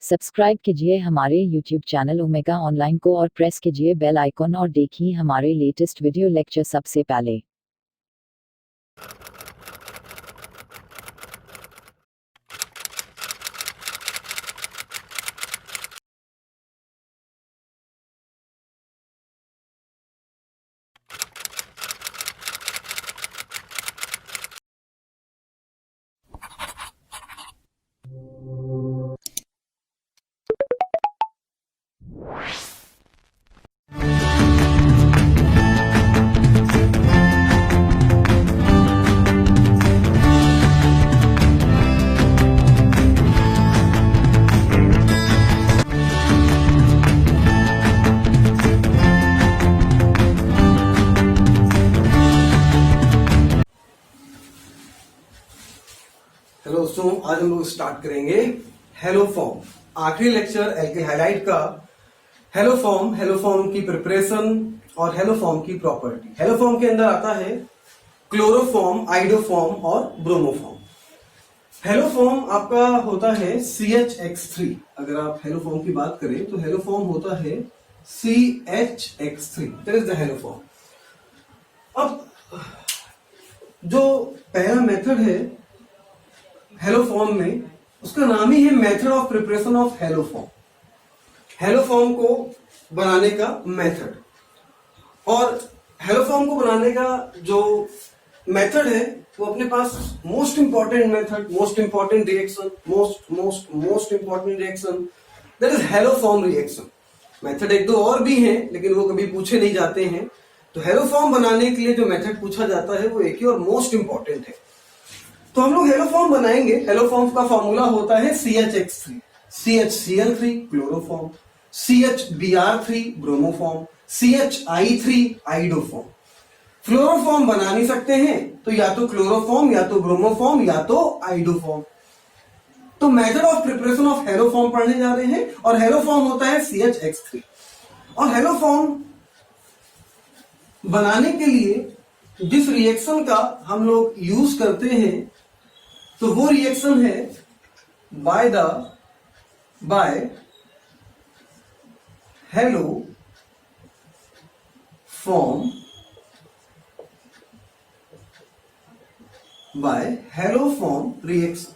Subscribe कीजिए हमारे YouTube channel omega online को और प्रेस कीजिए बेल आइकॉन और देखिए हमारे लेटेस्ट वीडियो लेक्चर सबसे पहले। हेलो दोस्तों, आज हम लोग स्टार्ट करेंगे हेलो फॉर्म। आखिरी लेक्चर एल्किल हाइलाइट का हेलो फॉर्म की प्रिपरेशन और हेलो फॉर्म की प्रॉपर्टी। हेलो फॉर्म के अंदर आता है क्लोरोफॉर्म, आइडोफॉर्म और ब्रोमोफॉर्म। हेलो फॉर्म आपका होता है CHX3। अगर आप हेलो फॉर्म की बात करें तो हेलो फॉर्म होता है CHX3, that is the hello form. अब जो पहला मेथड है हेलो फॉर्म में, उसका नाम ही है method of preparation of hello form. Hello form को बनाने का मेथड, और हेलो फॉर्म को बनाने का जो मेथड है वो अपने पास most important method, most important reaction, most important reaction, that is haloform reaction. Method एक दो और भी हैं लेकिन वो कभी पूछे नहीं जाते हैं। तो हेलो फॉर्म बनाने के लिए जो मेथड पूछा जाता है वो एक ही और मोस्ट इंपॉर्टेंट है। तो हम लोग हेलो फॉर्म बनाएंगे। हेलो फॉर्म का फॉर्मूला होता है CHX3, CHCl3 chloroform, CHBr3 bromoform, CHI3 iodoform. फ्लोरोफॉर्म बना नहीं सकते हैं तो या तो क्लोरोफॉर्म, या तो ब्रोमोफॉर्म, या तो आइडोफॉर्म। तो method of preparation of hello form पढ़ने जा रहे हैं, और हेलो फॉर्म होता है CHX3। और हेलो फॉर्म बनाने के लिए जिस रिएक्शन का हम लोग यूज करते हैं तो वो रिएक्शन है by haloform, by haloform reaction.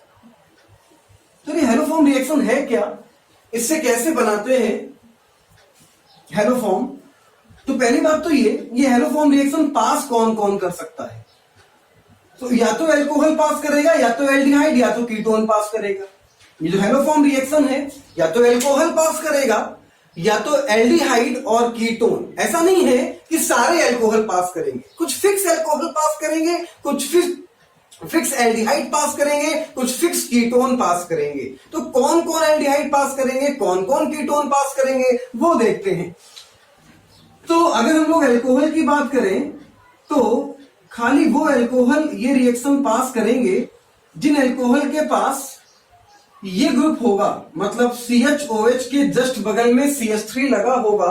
तो ये हेलो फॉर्म रिएक्शन है क्या, इससे कैसे बनाते हैं हेलो फॉर्म? तो पहली बात तो ये हेलो फॉर्म रिएक्शन पास कौन कौन कर सकता है? तो या तो एल्कोहल पास करेगा, या तो एल्डिहाइड, या तो कीटोन पास करेगा। ये जो हेलो फॉर्म रिएक्शन है या तो एल्कोहल पास करेगा, या तो एल्डिहाइड और कीटोन। ऐसा नहीं है कि सारे एल्कोहल पास करेंगे, कुछ फिक्स एल्कोहल पास करेंगे, कुछ फिक्स एल्डिहाइड पास करेंगे, कुछ फिक्स कीटोन पास करेंगे। तो कौन कौन एल्डिहाइड पास करेंगे, कौन कौन कीटोन पास करेंगे, वो देखते हैं। तो अगर हम लोग एल्कोहल की बात करें तो खाली वो एल्कोहल ये रिएक्शन पास करेंगे जिन एल्कोहल के पास ये ग्रुप होगा, मतलब CHOH के जस्ट बगल में CH3 लगा होगा,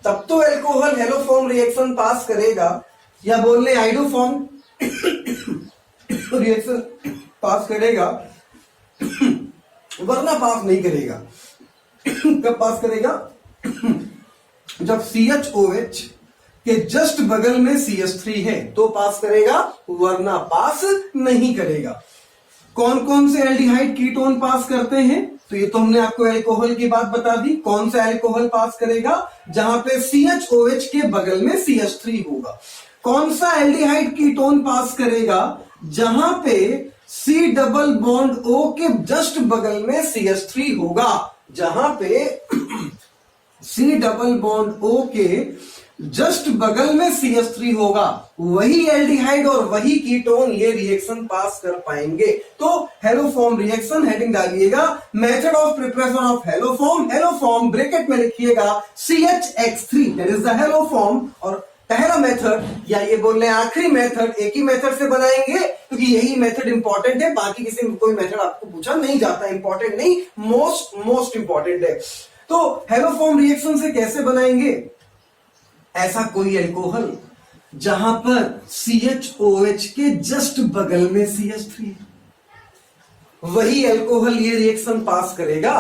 तब तो एल्कोहल हेलो फॉर्म रिएक्शन पास करेगा, या बोल ले आइडोफॉर्म रिएक्शन पास करेगा, वरना पास नहीं करेगा। कब पास करेगा? जब CHOH के जस्ट बगल में CH3 है तो पास करेगा, वरना पास नहीं करेगा। कौन कौन से एल्डिहाइड कीटोन पास करते हैं? तो ये तो हमने आपको एल्कोहल की बात बता दी। कौन सा एल्कोहल पास करेगा? जहां पे CHOH के बगल में CH3 होगा। कौन सा एल्डिहाइड कीटोन पास करेगा? जहां पे C डबल बॉन्ड O के जस्ट बगल में CH3 होगा। जहां पे C डबल बॉन्ड O के जस्ट बगल में CH3 होगा, वही एल्डिहाइड और वही कीटोन ये रिएक्शन पास कर पाएंगे। तो हेलो फॉर्म रिएक्शन हेडिंग डालिएगा, method of preparation of hello form bracket में लिखिएगा CHX3, that is the hello form. और पहला मेथड, या ये बोल रहे हैं आखिरी मेथड, एक ही मेथड से बनाएंगे क्योंकि यही मेथड इंपॉर्टेंट है। बाकी किसी कोई मेथड आपको पूछा नहीं जाता, इंपॉर्टेंट नहीं, मोस्ट इंपॉर्टेंट है। तो हेलो फॉर्म रिएक्शन से कैसे बनाएंगे? ऐसा कोई एल्कोहल जहां पर CHOH के जस्ट बगल में CH3 है, वही एल्कोहल ये रिएक्शन पास करेगा,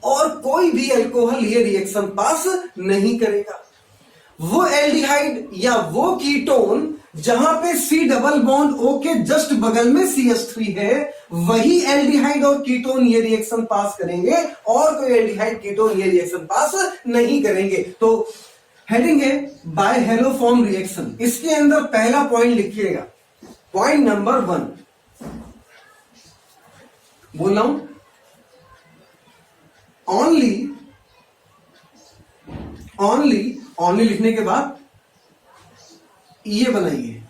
और कोई भी अल्कोहल ये रिएक्शन पास नहीं करेगा। वो एल्डिहाइड या वो कीटोन जहां पे C डबल बॉन्ड O के जस्ट बगल में CH3 है, वही एल्डिहाइड और कीटोन ये रिएक्शन पास करेंगे और कोई एल्डिहाइड कीटोन ये रिएक्शन पास नहीं करेंगे। तो हेडिंग है बाय हेलोफॉर्म रिएक्शन। इसके अंदर पहला पॉइंट लिखिएगा, पॉइंट नंबर 1 बोल रहा हूं, ओनली लिखने के बाद ये बनाइए,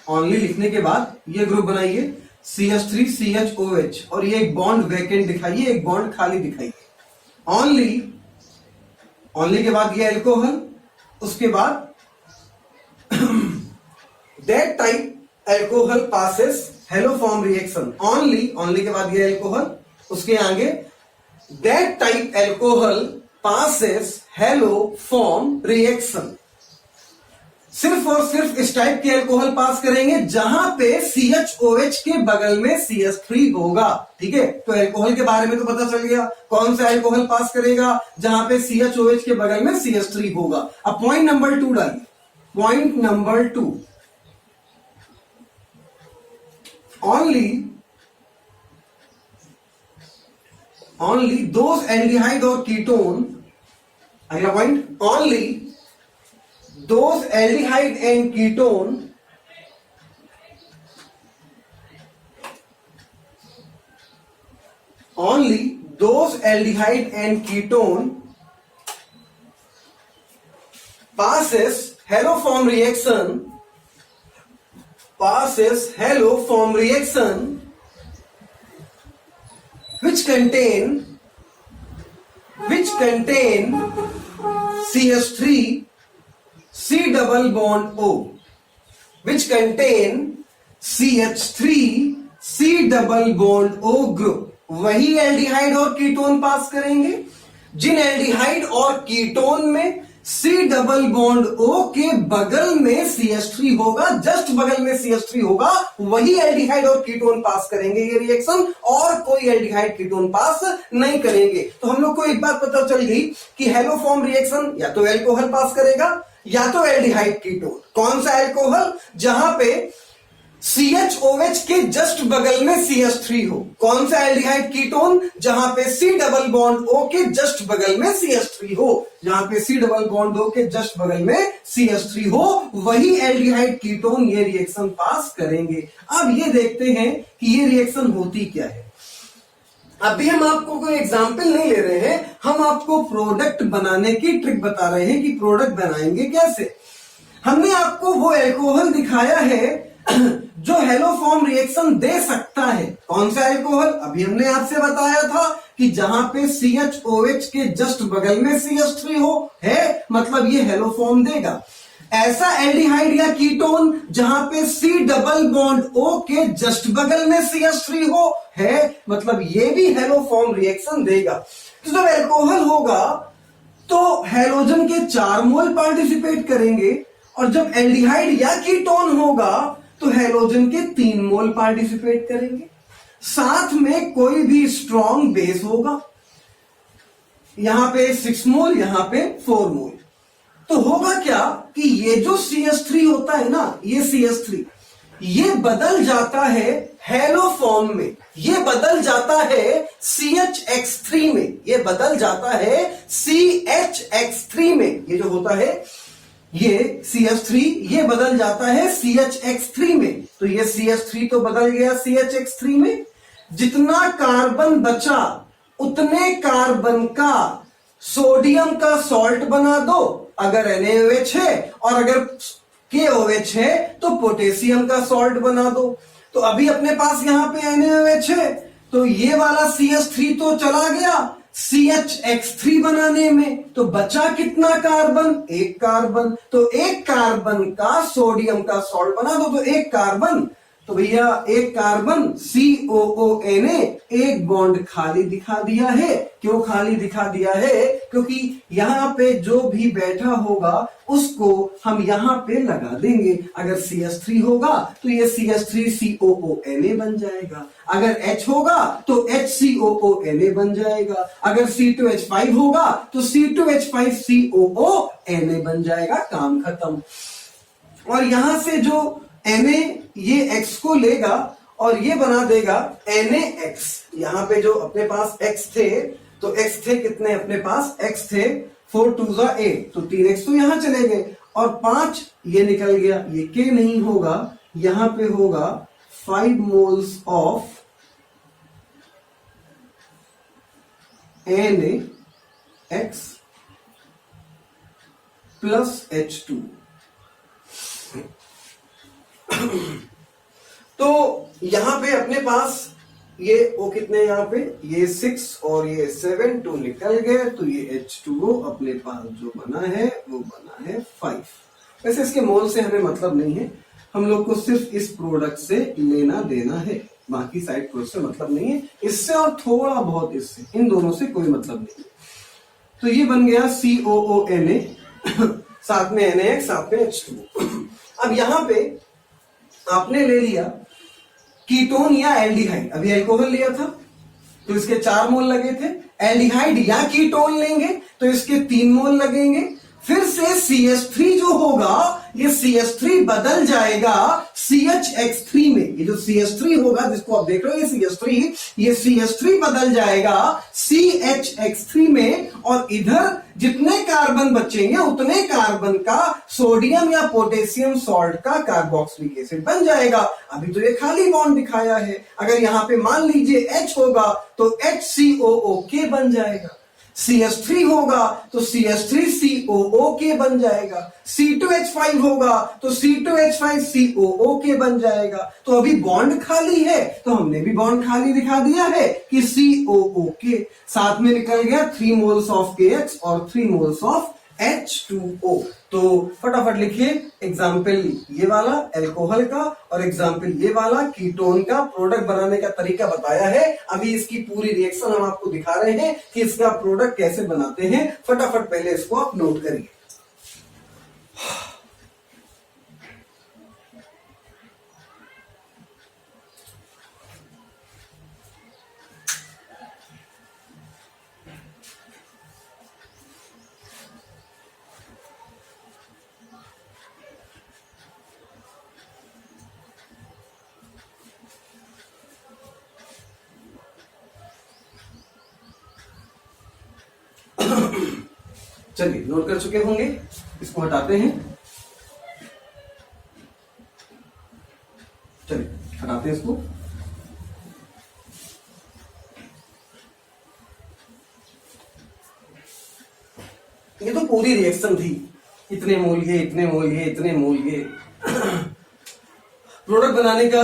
ओनली लिखने के बाद ये ग्रुप बनाइए CH3 CHOH और ये एक बॉन्ड वैकेंट दिखाइए, एक बॉन्ड खाली दिखाइए। ओनली के बाद ये अल्कोहल, उसके बाद that type alcohol passes haloform reaction. Only के बाद ये अल्कोहल, उसके आगे that type alcohol passes haloform reaction. सिर्फ और सिर्फ इस टाइप के अल्कोहल पास करेंगे जहां पे CHOH के बगल में CH3 होगा। ठीक है, तो अल्कोहल के बारे में तो पता चल गया, कौन सा अल्कोहल पास करेगा जहां पे CHOH के बगल में CH3 होगा। अब पॉइंट नंबर 2 डालिए, point number 2 only those aldehyde और कीटोन। अगला point, only those aldehyde and ketone passes haloform reaction which contain CH3 C double bond O, which contain CH3 C double bond O group। वही aldehyde और ketone पास करेंगे जिन aldehyde और ketone में C double bond O के बगल में CH3 होगा, just बगल में CH3 होगा, वही एल्डिहाइड और कीटोन पास करेंगे ये रिएक्शन, और कोई एल्डिहाइड कीटोन पास नहीं करेंगे। तो हम लोग को एक बात पता चल गई कि हेलोफॉर्म रिएक्शन या तो अल्कोहल पास करेगा या तो एल्डिहाइड कीटोन। कौन सा अल्कोहल? जहां पे CHOH के जस्ट बगल में CH3 हो। कौन सा एल्डिहाइड कीटोन? जहां पे C डबल बॉन्ड O के जस्ट बगल में CH3 हो। जहां पे C डबल बॉन्ड O के जस्ट बगल में CH3 हो, वही एल्डिहाइड कीटोन ये रिएक्शन पास करेंगे। अब ये देखते हैं कि ये रिएक्शन होती क्या है। अभी हम आपको कोई एग्जाम्पल नहीं ले रहे हैं, हम आपको प्रोडक्ट बनाने की ट्रिक बता रहे हैं कि प्रोडक्ट बनाएंगे कैसे। हमने आपको वो अल्कोहल दिखाया है जो हेलोफॉर्म रिएक्शन दे सकता है। कौन सा अल्कोहल? अभी हमने आपसे बताया था कि जहां पे CHOH के जस्ट बगल में CH3 हो, है मतलब ये हेलोफॉर्म देगा। ऐसा एल्डिहाइड या कीटोन जहां पे C डबल बॉन्ड O के जस्ट बगल में CH3 हो, है मतलब ये भी हेलोफॉर्म रिएक्शन देगा। तो जब अल्कोहल होगा तो हेलोजन के 4 मोल पार्टिसिपेट करेंगे, और जब एल्डिहाइड या कीटोन होगा तो हेलोजन के 3 मोल पार्टिसिपेट करेंगे। साथ में कोई भी स्ट्रॉन्ग बेस होगा, यहां पे 6 मोल, यहां पे 4 मोल। तो होगा क्या कि ये जो CH3 होता है ना, ये CH3 ये बदल जाता है हेलोफॉर्म में, ये बदल जाता है CHX3 में, ये बदल जाता है CHX3 में। ये जो होता है ये CH3 ये बदल जाता है CHX3 में। तो ये CH3 तो बदल गया CHX3 में। जितना कार्बन बचा उतने कार्बन का सोडियम का सॉल्ट बना दो, अगर NaOH है, और अगर KOH है तो पोटेशियम का सॉल्ट बना दो। तो अभी अपने पास यहां पे NaOH है, तो ये वाला CH3 तो चला गया CHX3 बनाने में, तो बचा कितना कार्बन? 1 कार्बन। तो 1 कार्बन का सोडियम का सॉल्ट बना दो, तो 1 कार्बन तो भैया एक कार्बन COONA एक बॉन्ड खाली दिखा दिया है। क्यों खाली दिखा दिया है? क्योंकि यहां पे जो भी बैठा होगा उसको हम यहां पे लगा देंगे। अगर CH3 होगा तो ये CH3COONA बन जाएगा, अगर H होगा तो HCOONA बन जाएगा, अगर C2H5 होगा तो C2H5COONA बन जाएगा। काम खत्म। और यहां से जो Na ये X को लेगा और ये बना देगा NaX। यहां पे जो अपने पास X थे, तो X थे कितने अपने पास? X थे 4 2 8, तो 3X तो यहां चले गए और 5 ये निकल गया। ये K नहीं होगा, यहां पे होगा 5 moles of NaX plus H2। तो यहां पे अपने पास ये O कितने, यहां पे ये 6 और ये 7, 2 निकल गए, तो ये H2O अपने पास जो बना है वो बना है 5। वैसे इसके मोल से हमें मतलब नहीं है, हम लोग को सिर्फ इस प्रोडक्ट से लेना देना है, बाकी साइड प्रोडक्ट से मतलब नहीं है। इससे और थोड़ा बहुत इससे, इन दोनों से कोई मतलब नहीं है। तो ये बन गया COONA साथ में NaX साथ में H2O। अब यहां पे आपने ले लिया कीटोन या एल्डिहाइड। अभी अल्कोहल लिया था तो इसके 4 मोल लगे थे, एल्डिहाइड या कीटोन लेंगे तो इसके 3 मोल लगेंगे। फिर से CH3 जो होगा ये CH3 बदल जाएगा CHX3 में। ये जो CH3 होगा जिसको आप देख रहे हो ये CH3 बदल जाएगा CHX3 में, और इधर जितने कार्बन बचेंगे उतने कार्बन का सोडियम या पोटेशियम सॉल्ट का कार्बोक्सिलिक एसिड बन जाएगा। अभी तो ये खाली बॉन्ड दिखाया है, अगर यहां पे मान लीजिए H होगा तो HCOOK बन जाएगा, CH3 होगा तो CH3COOK बन जाएगा, C2H5 होगा तो C2H5COOK बन जाएगा। तो अभी बॉन्ड खाली है तो हमने भी बॉन्ड खाली दिखा दिया है कि COOK। साथ में निकल गया 3 मोल्स ऑफ KX और 3 मोल्स ऑफ H2O। तो फटाफट लिखिए एग्जाम्पल ये वाला अल्कोहल का और एग्जाम्पल ये वाला कीटोन का। प्रोडक्ट बनाने का तरीका बताया है, अभी इसकी पूरी रिएक्शन हम आपको दिखा रहे हैं कि इसका प्रोडक्ट कैसे बनाते हैं। फटाफट पहले इसको आप नोट करिए। चलिए नोट कर चुके होंगे, इसको हटाते हैं। चलिए हटाते हैं इसको। ये तो पूरी रिएक्शन थी, इतने मोल ये, इतने मोल ये, इतने मोल ये। प्रोडक्ट बनाने का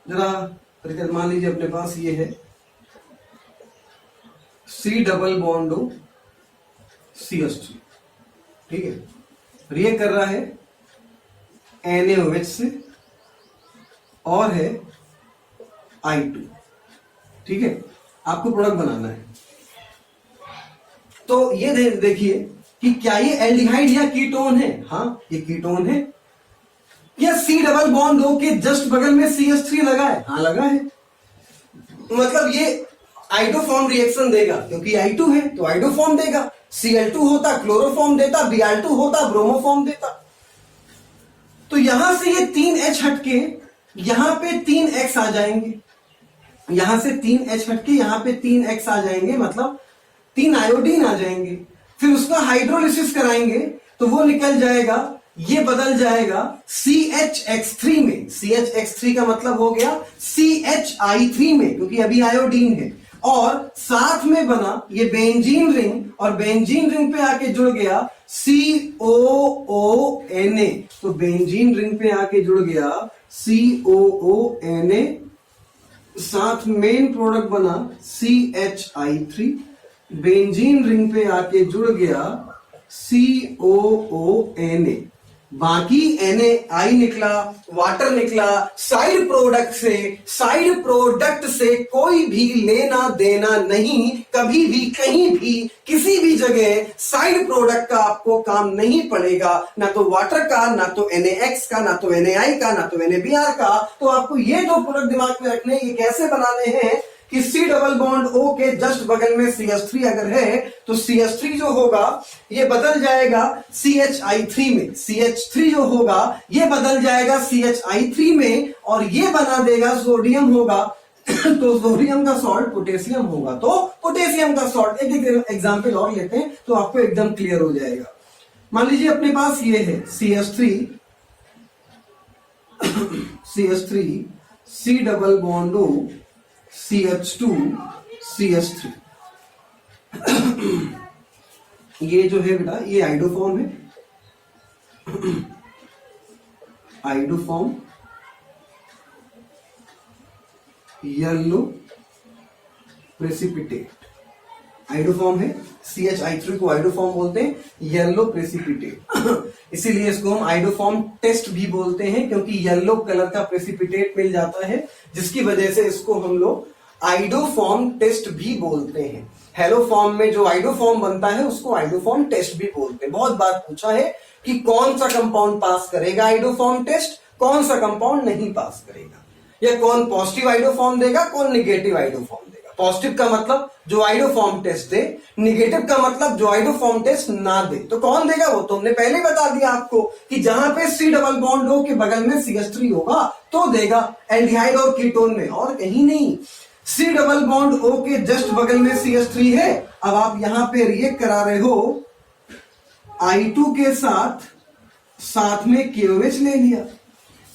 जरा तरीका मान लीजिए अपने पास ये है C double bond O CH3, ठीक है। रिएक्ट कर रहा है NaOH से और है I2, ठीक है। आपको प्रोडक्ट बनाना है तो ये देखिए कि क्या ये एल्डिहाइड या कीटोन है? हाँ ये कीटोन है। क्या C डबल बॉन्ड O के जस्ट बगल में CH3 लगा है? हाँ लगा है। मतलब ये आइडोफॉर्म रिएक्शन देगा, क्योंकि I2 है तो आइडोफॉर्म देगा। Cl2 होता क्लोरोफॉर्म देता, Br2 होता ब्रोमोफॉर्म देता। तो यहां से ये 3H हटके यहां पे 3X आ जाएंगे, यहां से 3H हटके यहां पे 3X आ जाएंगे, मतलब 3 आयोडीन आ जाएंगे। फिर उसका हाइड्रोलिसिस कराएंगे तो वो निकल जाएगा, ये बदल जाएगा CHX3 में। CHX3 का मतलब हो गया CHI3 में, क्योंकि अभी आयोडीन है। और साथ में बना ये बेंजीन रिंग, और बेंजीन रिंग पे आके जुड़ गया COONA। तो बेंजीन रिंग पे आके जुड़ गया COONA, साथ मेन प्रोडक्ट बना CHI3। बेंजीन रिंग पे आके जुड़ गया COONA, बाकी NaI निकला, वाटर निकला, साइड प्रोडक्ट से कोई भी लेना देना नहीं, कभी भी कहीं भी किसी भी जगह साइड प्रोडक्ट का आपको काम नहीं पड़ेगा, ना तो वाटर का, ना तो NaX का, ना तो NaI का, ना तो NaBr का। तो आपको ये दो प्रोडक्ट दिमाग में रखने, ये कैसे बनाने हैं कि C डबल बॉन्ड O के जस्ट बगल में CH3 अगर है तो CH3 जो होगा ये बदल जाएगा CHI3 में, CH3 जो होगा ये बदल जाएगा CHI3 में, और ये बना देगा सोडियम होगा तो सोडियम का सॉल्ट पोटेशियम होगा, तो पोटेशियम का सॉल्ट। एक एग्जांपल और लेते हैं तो आपको एकदम क्लियर हो जाएगा। मान लीजिए अपने पास ये है CH3 C double bond O CH2 CH3 ये जो है बेटा ये आइडोफॉर्म है, आइडोफॉर्म येलो प्रेसिपिटेट, आइडोफॉर्म है। CHI3 को आइडोफॉर्म बोलते हैं, येलो प्रेसिपिटेट इसीलिए इसको हम आइडोफॉर्म टेस्ट भी बोलते हैं, क्योंकि येलो कलर का प्रेसिपिटेट मिल जाता है, जिसकी वजह से इसको हम लोग आइडोफॉर्म टेस्ट भी बोलते हैं। हेलो फॉर्म में जो आइडोफॉर्म बनता है उसको आइडोफॉर्म टेस्ट भी बोलते हैं। बहुत बार पूछा है कि कौन सा कंपाउंड पास करेगा आइडोफॉर्म टेस्ट, कौन सा कंपाउंड नहीं पास करेगा, या कौन पॉजिटिव आइडोफॉर्म देगा, कौन निगेटिव आइडोफॉर्म देगा। पॉजिटिव का मतलब जो आइडोफॉर्म टेस्ट दे, निगेटिव का मतलब जो आइडोफॉर्म टेस्ट ना दे। तो कौन देगा वो तो हमने पहले बता दिया आपको कि जहां पे C डबल बॉन्ड O के बगल में CH3 होगा तो देगा, एल्डिहाइड और कीटोन में, और कहीं नहीं। C डबल बॉन्ड O के जस्ट बगल में CH3 है, अब आप यहां पे रिएक्ट करा रहे हो I2 के साथ में KOH ले लिया,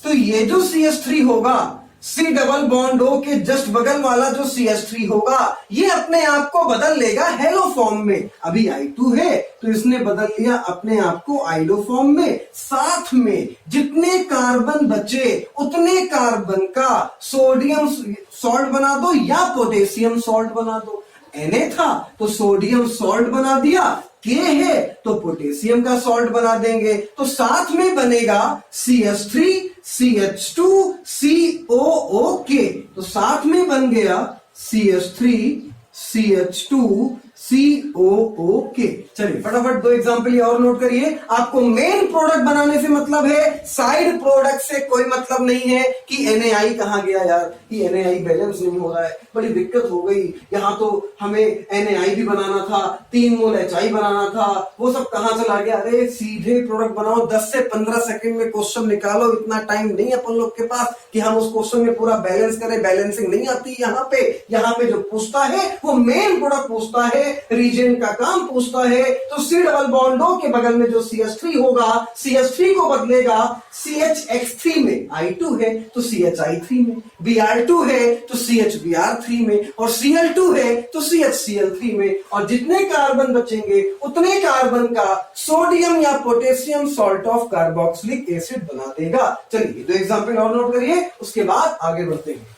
तो ये जो CH3 होगा C डबल बॉन्ड O के जस्ट बगल वाला जो CH3 होगा ये अपने आप को बदल लेगा हेलो फॉर्म में। अभी I2 है तो इसने बदल लिया अपने आप को आइडो फॉर्म में, साथ में जितने कार्बन बचे उतने कार्बन का सोडियम सॉल्ट बना दो या पोटेशियम सॉल्ट बना दो। Na था तो सोडियम सॉल्ट बना दिया, K है तो पोटेशियम का सॉल्ट बना देंगे, तो साथ में बनेगा CH3 CH2 COOK, तो साथ में बन गया CH3 CH2 COOK। चलिए फटाफट दो एग्जांपल ये और नोट करिए। आपको मेन प्रोडक्ट बनाने से मतलब है, साइड प्रोडक्ट से कोई मतलब नहीं है कि NaI कहां गया यार, कि NaI बैलेंस नहीं हो रहा है, बड़ी दिक्कत हो गई, यहां तो हमें NaI भी बनाना था, 3 मोल HI बनाना था, वो सब कहां चला गया। अरे सीधे प्रोडक्ट बनाओ, 10 से 15 सेकंड में क्वेश्चन निकालो, इतना टाइम नहीं अपन लोग के पास कि हम उस क्वेश्चन में पूरा बैलेंस करें, बैलेंसिंग नहीं आती। यहाँ पे जो पूछता है वो मेन प्रोडक्ट पूछता है, रीजन का काम पूछता है। तो C डबल बॉन्ड O के बगल में जो CH3 होगा, CH3 को बदलेगा CHX3 में, I2 है तो CHI3 में, Br2 है तो CHBr3 में, और Cl2 है तो CHCl3 में, और जितने कार्बन बचेंगे उतने कार्बन का सोडियम या potassium salt of carboxylic acid बना देगा। चलिए दो एग्जांपल और नोट करिए, उसके बाद आगे बढ़ते हैं।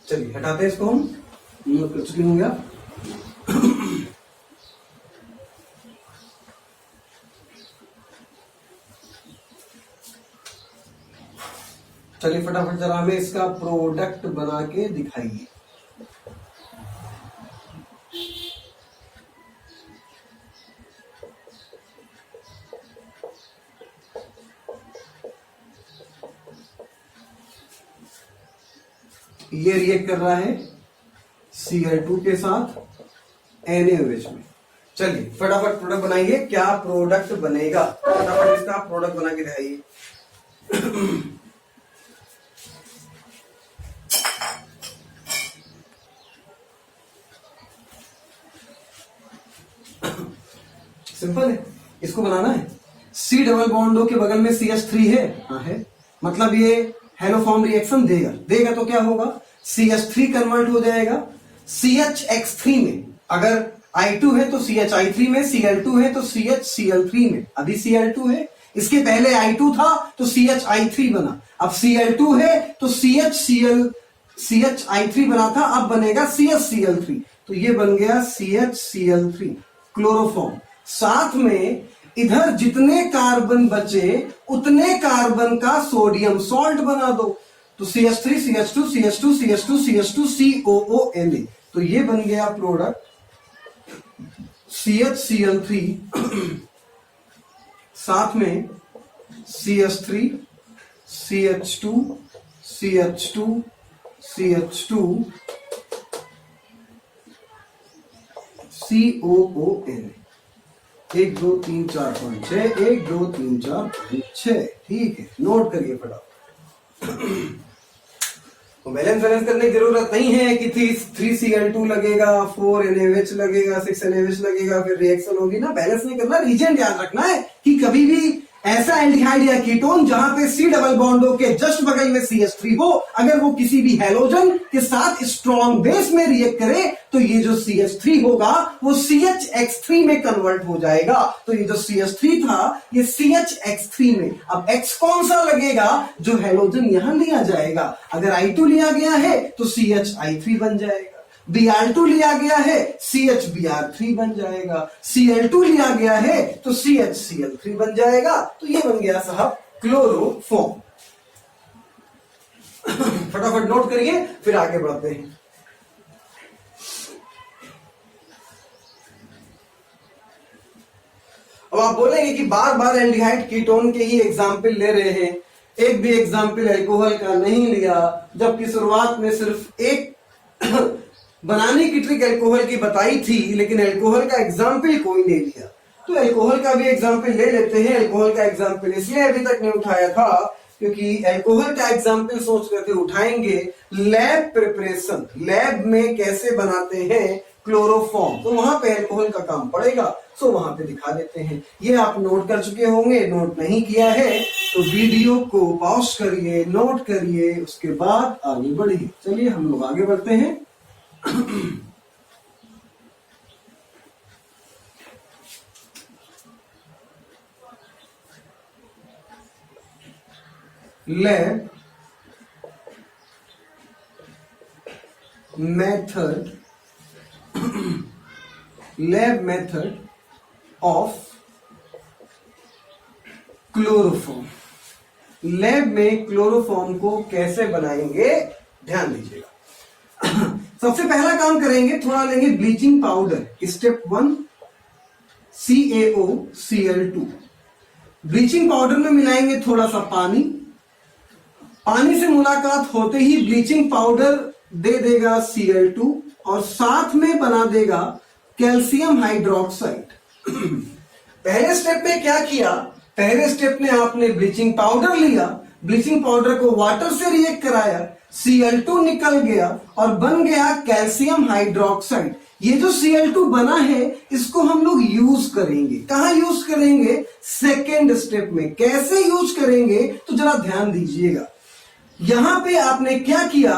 चलिए हटाते हैं इसको, हम नोट कर चुके होंगे आप। चलिए फटाफट जरा हमें इसका प्रोडक्ट बना के दिखाइए। ये रिएक्ट कर रहा है Cl2 के साथ NaOH में। चलिए फटाफट प्रोडक्ट बनाइए, क्या प्रोडक्ट बनेगा, फटाफट इसका प्रोडक्ट बना के दिखाइए। सिंपल है, इसको बनाना है। C डबल बॉन्ड के बगल में CH3 है, हाँ है, मतलब ये हेलो फॉर्म रिएक्शन देगा। देगा तो क्या होगा, CH3 कन्वर्ट हो जाएगा CHX3 में। अगर I2 है तो CHI3 में, Cl2 है तो CHCl3 में। अभी Cl2 है, इसके पहले I2 था तो CHI3 बना। अब Cl2 है तो CHI3 बना था, अब बनेगा CHCl3, तो ये बन गया CHCl3 क्लोरोफॉर्म। साथ में इधर जितने कार्बन बचे उतने कार्बन का सोडियम सॉल्ट बना दो, तो CH3 CH2 CH2 CH2 CH2 COONA, तो ये बन गया प्रोडक्ट CHCl3 साथ में CH3 CH2 CH2 CH2 COON। 1 2 3 4 5 6, 1 2 3 4 5 6, ठीक है, नोट करिए फटाफट। बैलेंस करने की जरूरत नहीं है कि 3Cl2 लगेगा, 4NaOH लगेगा, 6NaOH लगेगा, फिर रिएक्शन होगी ना। बैलेंस नहीं करना, रीजन याद रखना है कि कभी भी ऐसा एल्डिहाइड या कीटोन जहां पे C डबल बॉन्डों के जस्ट बगल में CH3 हो, अगर वो किसी भी हैलोजन के साथ स्ट्रॉन्ग बेस में रिएक्ट करे तो ये जो CH3 होगा वो CHX3 में कन्वर्ट हो जाएगा। तो ये जो CH3 था ये CHX3 में। अब X कौन सा लगेगा, जो हैलोजन यहां लिया जाएगा। अगर I2 लिया गया है तो CHI3 बन जाएगा, Br2 लिया गया है CHBr3 बन जाएगा, Cl2 लिया गया है तो CHCl3 बन जाएगा। तो ये बन गया साहब क्लोरोफॉर्म। फटाफट नोट करिए, फिर आगे बढ़ते हैं। अब आप बोलेंगे कि बार बार एल्डिहाइड कीटोन के ही एग्जाम्पल ले रहे हैं, एक भी एग्जाम्पल अल्कोहल का नहीं लिया, जबकि शुरुआत में सिर्फ एक बनाने की ट्रिक अल्कोहल की बताई थी, लेकिन अल्कोहल का एग्जाम्पल कोई नहीं लिया। तो अल्कोहल का भी एग्जाम्पल ले लेते हैं। अल्कोहल का एग्जाम्पल इसलिए अभी तक नहीं उठाया था क्योंकि अल्कोहल का एग्जाम्पल सोच करके उठाएंगे लैब प्रिपरेशन, लैब में कैसे बनाते हैं क्लोरोफॉर्म, तो वहां पे अल्कोहल का काम पड़ेगा, सो वहां पे दिखा देते हैं। ये आप नोट कर चुके होंगे, नोट नहीं किया है तो वीडियो को पॉज करिए, नोट करिए, उसके बाद आगे बढ़िए। चलिए हम लोग आगे बढ़ते हैं। Lab method, lab method of chloroform. Lab में क्लोरोफॉर्म को कैसे बनाएंगे, ध्यान दीजिएगा। सबसे पहला काम करेंगे, थोड़ा लेंगे bleaching powder. Step 1 CaOCl2। Bleaching powder में मिलाएंगे थोड़ा सा पानी। पानी से मुलाकात होते ही ब्लीचिंग पाउडर दे देगा Cl2 और साथ में बना देगा कैल्शियम हाइड्रोक्साइड। पहले स्टेप में क्या किया, पहले स्टेप में आपने ब्लीचिंग पाउडर लिया, ब्लीचिंग पाउडर को वाटर से रिएक्ट कराया, Cl2 निकल गया और बन गया कैल्शियम हाइड्रोक्साइड। ये जो Cl2 बना है इसको हम लोग यूज करेंगे। कहां यूज करेंगे, सेकेंड स्टेप में। कैसे यूज करेंगे तो जरा ध्यान दीजिएगा। यहां पे आपने क्या किया,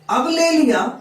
अब ले लिया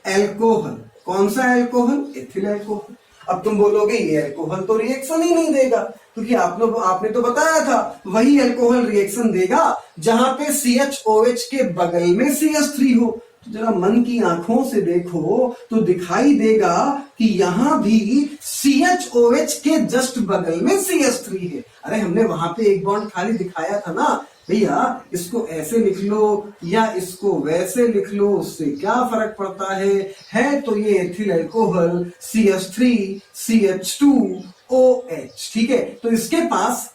एल्कोहल। कौन सा एल्कोहल, एथिल एल्कोहल। अब तुम बोलोगे ये एल्कोहल तो रिएक्शन ही नहीं देगा, क्योंकि आपने तो बताया था वही एल्कोहल रिएक्शन देगा जहां पे CHOH के बगल में CH3 हो। तो जरा मन की आंखों से देखो तो दिखाई देगा कि यहां भी CHOH के जस्ट बगल में CH3 है। अरे हमने वहां पे एक बॉन्ड खाली दिखाया था ना भैया, इसको ऐसे लिख लो या इसको वैसे लिख लो, उससे क्या फर्क पड़ता है तो ये एथिल अल्कोहल CH3 CH2OH, ठीक है। तो इसके पास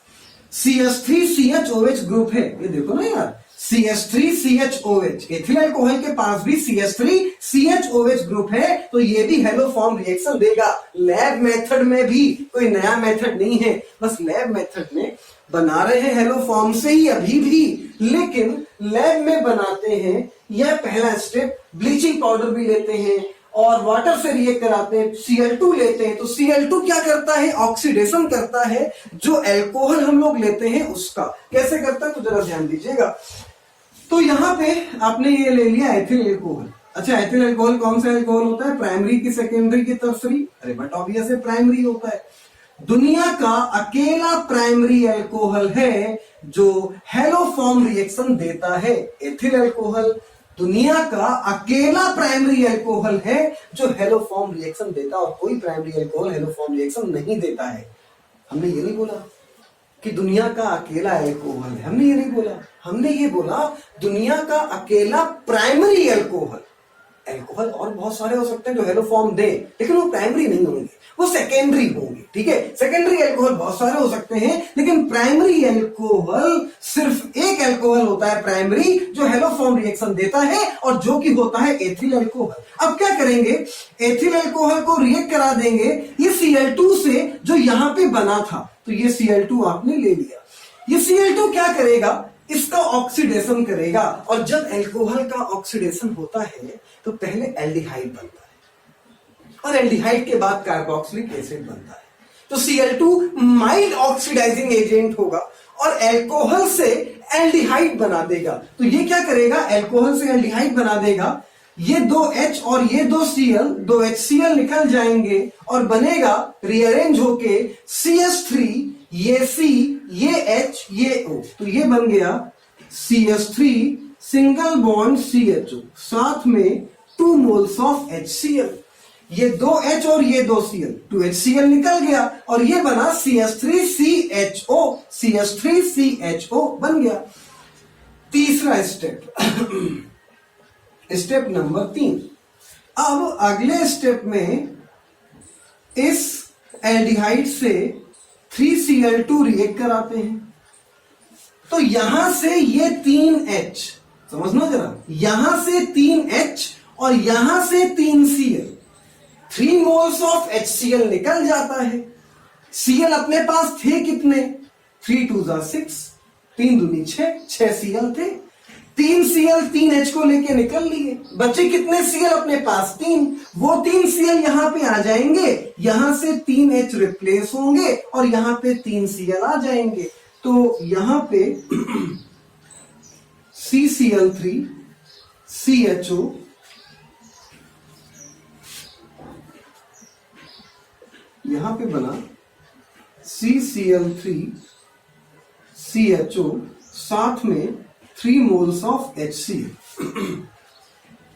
CH3 CHOH ग्रुप है, ये देखो ना यार, CH3 CHOH। एथिल अल्कोहल के पास भी CH3 CHOH ग्रुप है, तो ये भी हेलो फॉर्म रिएक्शन देगा। लैब मेथड में भी कोई नया मेथड नहीं है, बस लैब मेथड में बना रहे हैं हेलो फॉर्म से ही अभी भी, लेकिन लैब में बनाते हैं। यह पहला स्टेप। ब्लीचिंग पाउडर भी लेते हैं और वाटर से रिएक्ट कराते हैं, Cl2 लेते हैं, तो Cl2 क्या करता है, ऑक्सीडेशन करता है जो अल्कोहल हम लोग लेते हैं उसका। कैसे करता है तो जरा ध्यान दीजिएगा। तो यहां पे आपने ये ले लिया एथिल अल्कोहल। अच्छा, एथिल अल्कोहल कौन सा अल्कोहल होता है, प्राइमरी की सेकेंडरी की टर्सरी? अरे बट ऑब्वियस है प्राइमरी होता है। दुनिया का अकेला प्राइमरी अल्कोहल है जो हेलोफॉर्म रिएक्शन देता है। एथिल अल्कोहल दुनिया का अकेला प्राइमरी अल्कोहल है जो हेलोफॉर्म रिएक्शन देता है, और कोई प्राइमरी अल्कोहल हेलोफॉर्म रिएक्शन नहीं देता है। हमने ये नहीं बोला कि दुनिया का अकेला अल्कोहल है, हमने ये नहीं बोला, हमने ये बोला दुनिया का अकेला प्राइमरी अल्कोहल। अल्कोहल और बहुत सारे हो सकते हैं जो हेलोफॉर्म दे, लेकिन वो प्राइमरी नहीं होंगे, वो सेकेंडरी होंगे। ठीक है, सेकेंडरी अल्कोहल बहुत सारे हो सकते हैं, लेकिन प्राइमरी अल्कोहल सिर्फ एक अल्कोहल होता है प्राइमरी जो हेलोफॉर्म रिएक्शन देता है, और जो कि होता है एथिल अल्कोहल। अब क्या करेंगे, एथिल अल्कोहल को रिएक्ट करा देंगे ये Cl2 से जो यहां पे बना था। तो ये Cl2 आपने ले लिया, ये Cl2 क्या करेगा, इसका ऑक्सीडेशन करेगा, और जब अल्कोहल का ऑक्सीडेशन होता है तो पहले एल्डिहाइड बनता है, और एल्डिहाइड के बाद कार्बोक्सिलिक एसिड बनता है। तो Cl2 माइल्ड ऑक्सीडाइजिंग एजेंट होगा और अल्कोहल से एल्डिहाइड बना देगा। तो ये क्या करेगा, अल्कोहल से एल्डिहाइड बना देगा, ये दो H और ये दो Cl, दो HCl निकल जाएंगे और बनेगा रीअरेंज होके CH3, ये C, ये H, ये O। तो ये बन गया CH3 सिंगल बॉन्ड CHO, साथ में 2 मोल्स ऑफ HCl। ये दो H और ये दो Cl, 2 HCl निकल गया और ये बना CH3CHO, CH3CHO बन गया। तीसरा स्टेप स्टेप नंबर 3। अब अगले स्टेप में इस एल्डिहाइड से 3Cl2 रिएक्ट कराते हैं। तो यहां से ये 3H, समझना जरा, यहां से 3H और यहां से 3Cl, 3 मोल्स ऑफ HCl निकल जाता है। Cl अपने पास थे कितने, 3 2 6, 3 दूनी 6, 6 Cl थे। 3 Cl 3H को लेके निकल लिए, बचे कितने Cl अपने पास, 3। वो 3 Cl यहां पे आ जाएंगे, यहां से 3H रिप्लेस होंगे और यहां पे 3 Cl आ जाएंगे। तो यहां पे CCl3 CHO यहां पे बना CCl3 CHO, साथ में 3 मोल्स ऑफ HCl।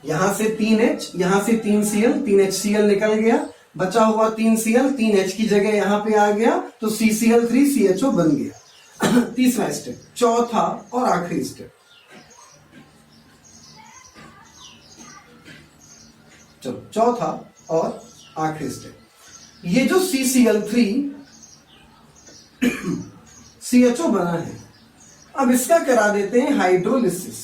यहां से 3H, यहां से 3Cl, 3HCl निकल गया, बचा हुआ 3Cl 3H की जगह यहां पे आ गया, तो CCl3 CHO बन गया। तीसरा स्टेप, चौथा और आखिरी स्टेप। चलो चौथा और आखिरी स्टेप, ये जो CCl3 CHO बना है, अब इसका करा देते हैं हाइड्रोलिसिस।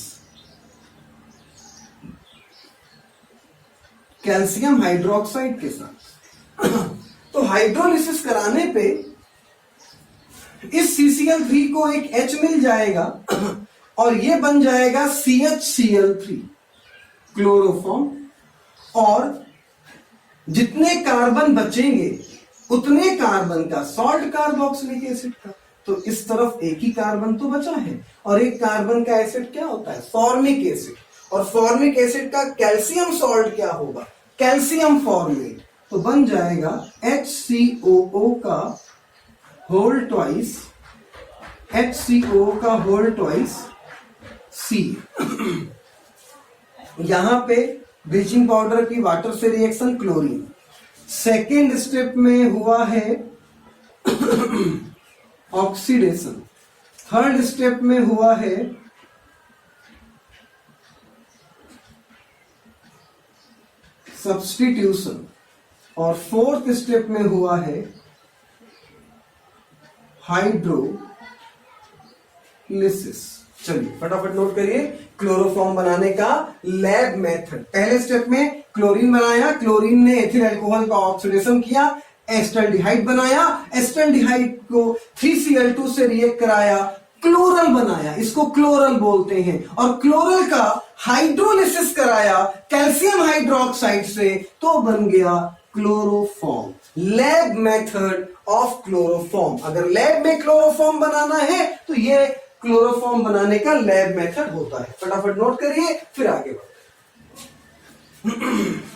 कैल्शियम हाइड्रोक्साइड के साथ। तो हाइड्रोलिसिस कराने पे इस CCl3 को एक H मिल जाएगा और ये बन जाएगा CHCl3 क्लोरोफॉर्म, और जितने कार्बन बचेंगे उतने कार्बन का सॉल्ट कार्बोक्सिलिक एसिड का। तो इस तरफ एक ही कार्बन तो बचा है, और एक कार्बन का एसिड क्या होता है, फॉर्मिक एसिड, और फॉर्मिक एसिड का कैल्शियम सॉल्ट क्या होगा, कैल्शियम फॉर्मेट। तो बन जाएगा HCOO का होल ट्वाइस, HCO का होल ट्वाइस C। यहां पे ब्लीचिंग पाउडर की वाटर से रिएक्शन, क्लोरीन। सेकेंड स्टेप में हुआ है ऑक्सीडेशन, थर्ड स्टेप में हुआ है सब्स्टिट्यूशन, और फोर्थ स्टेप में हुआ है हाइड्रोलिसिस। चलिए फटाफट नोट करिए क्लोरोफॉर्म बनाने का लैब मेथड। पहले स्टेप में क्लोरीन बनाया, क्लोरीन ने एथिल अल्कोहल का ऑक्सीडेशन किया, एस्टल्डिहाइड बनाया, एस्टल्डिहाइड को 3Cl2 से रिएक्ट कराया, क्लोरल बनाया, इसको क्लोरल बोलते हैं, और क्लोरल का हाइड्रोलिसिस कराया कैल्शियम हाइड्रोक्साइड से तो बन गया chloroform. Lab method of chloroform. अगर लैब में क्लोरोफॉर्म बनाना है तो ये क्लोरोफॉर्म बनाने का लैब मेथड होता है। फटाफट नोट करिए फिर आगे बढ़ते हैं।